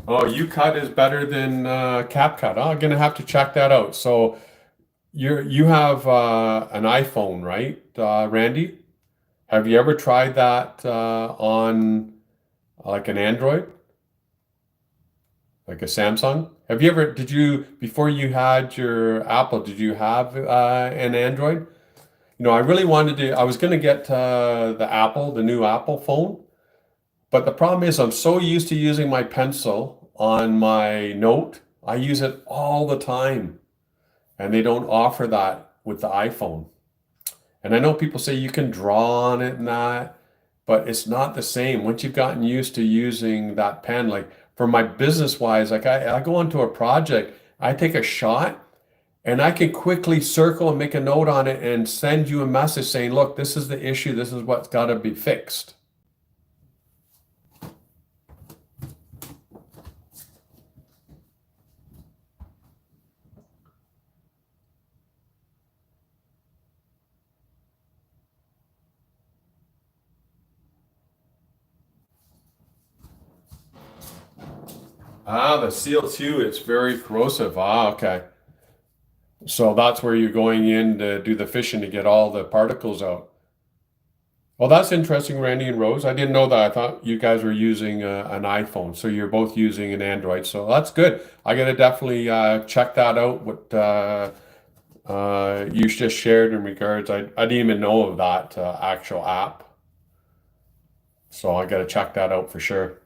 Oh, U-Cut is better than CapCut. Oh, I'm gonna have to check that out. So you have an iPhone, right, Randy? Have you ever tried that on like an Android, like a Samsung? Did you, before you had your Apple, did you have an Android? I really wanted to, I was going to get the new Apple phone, but the problem is I'm so used to using my pencil on my Note I use it all the time, and they don't offer that with the iPhone. And I know people say you can draw on it and that, but it's not the same. Once you've gotten used to using that pen, like for my business wise, like I go onto a project, I take a shot and I can quickly circle and make a note on it and send you a message saying, look, this is the issue. This is what's got to be fixed. Ah, the seal too, it's very corrosive. Ah, okay. So that's where you're going in to do the fishing to get all the particles out. Well, that's interesting, Randy and Rose. I didn't know that. I thought you guys were using an iPhone, so you're both using an Android. So that's good. I gotta definitely check that out. What you just shared in regards, I didn't even know of that actual app, so I gotta check that out for sure.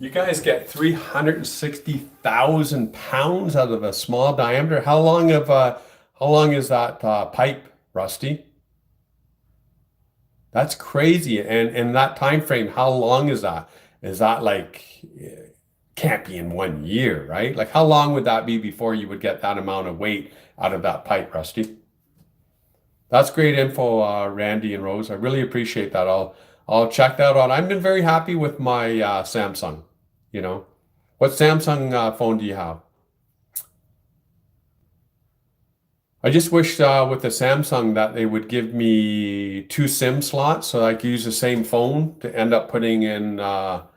You guys get 360,000 pounds out of a small diameter. How long is that pipe, Rusty? That's crazy. And in that time frame, how long is that? Is that like can't be in 1 year, right? Like how long would that be before you would get that amount of weight out of that pipe, Rusty? That's great info, Randy and Rose. I really appreciate that. I'll check that out. I've been very happy with my Samsung. You know, what Samsung phone do you have? I just wish with the Samsung that they would give me two SIM slots so I could use the same phone to end up putting in a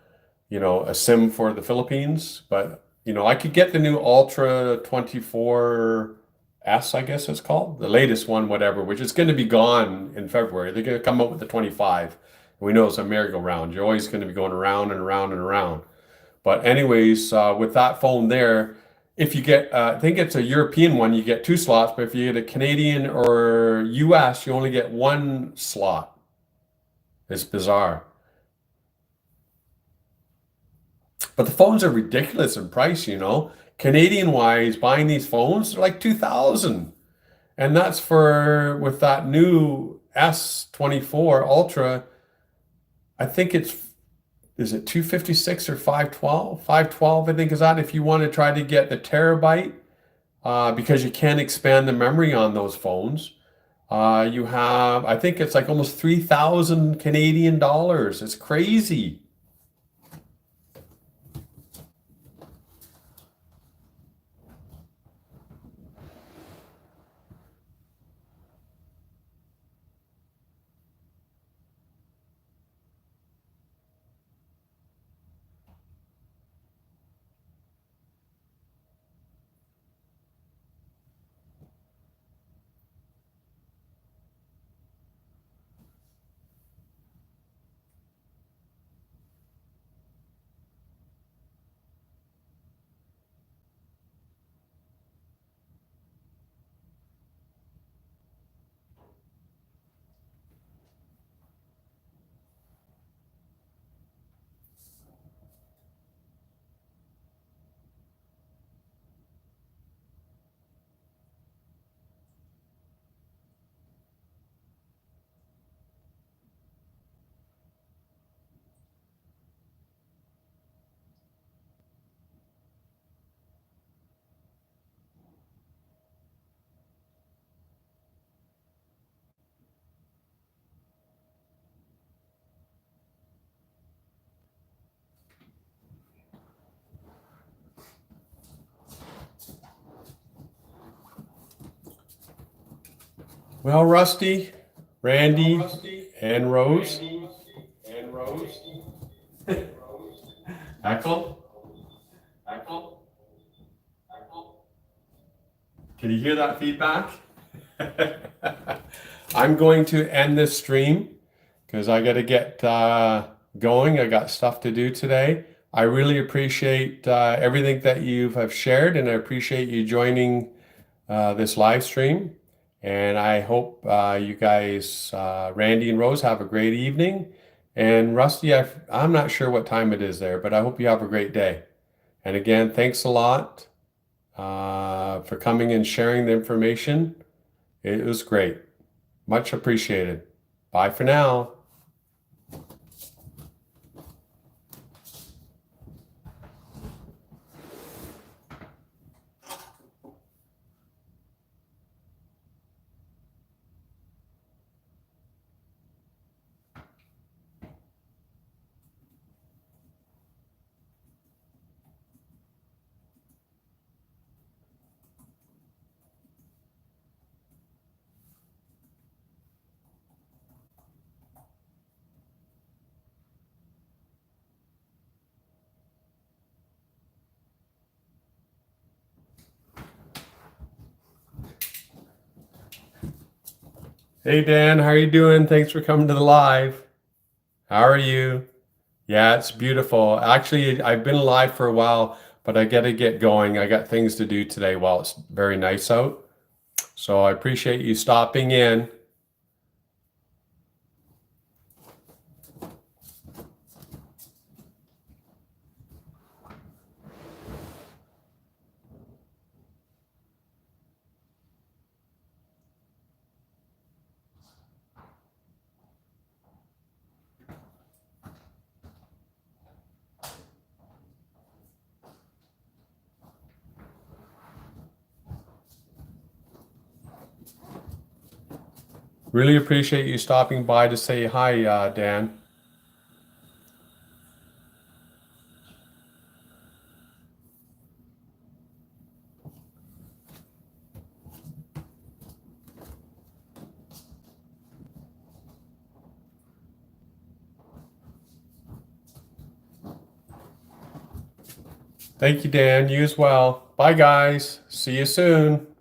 SIM for the Philippines. But I could get the new Ultra 24S, I guess it's called, the latest one, whatever, which is going to be gone in February. They're going to come out with the 25. We know it's a merry-go-round. You're always going to be going around and around and around. But anyways, with that phone there, if you get, I think it's a European one, you get two slots. But if you get a Canadian or US, you only get one slot. It's bizarre. But the phones are ridiculous in price. Canadian wise, buying these phones, they're like 2,000. And that's for with that new S24 Ultra, I think is it 256 or 512? 512, I think is that if you want to try to get the terabyte, because you can't expand the memory on those phones. You have, I think it's like almost 3,000 Canadian dollars. It's crazy. Well, Rusty, Randy, and Rose. Echo? Can you hear that feedback? I'm going to end this stream because I got to get going. I got stuff to do today. I really appreciate everything that you have shared, and I appreciate you joining this live stream. And I hope you guys, Randy and Rose, have a great evening. And Rusty, I'm not sure what time it is there, but I hope you have a great day. And again, thanks a lot for coming and sharing the information. It was great. Much appreciated. Bye for now. Hey Dan, how are you doing? Thanks for coming to the live. How are you? Yeah, it's beautiful. Actually, I've been live for a while, but I got to get going. I got things to do today while it's very nice out. So I appreciate you stopping in. Really appreciate you stopping by to say hi, Dan. Thank you, Dan. You as well. Bye, guys. See you soon.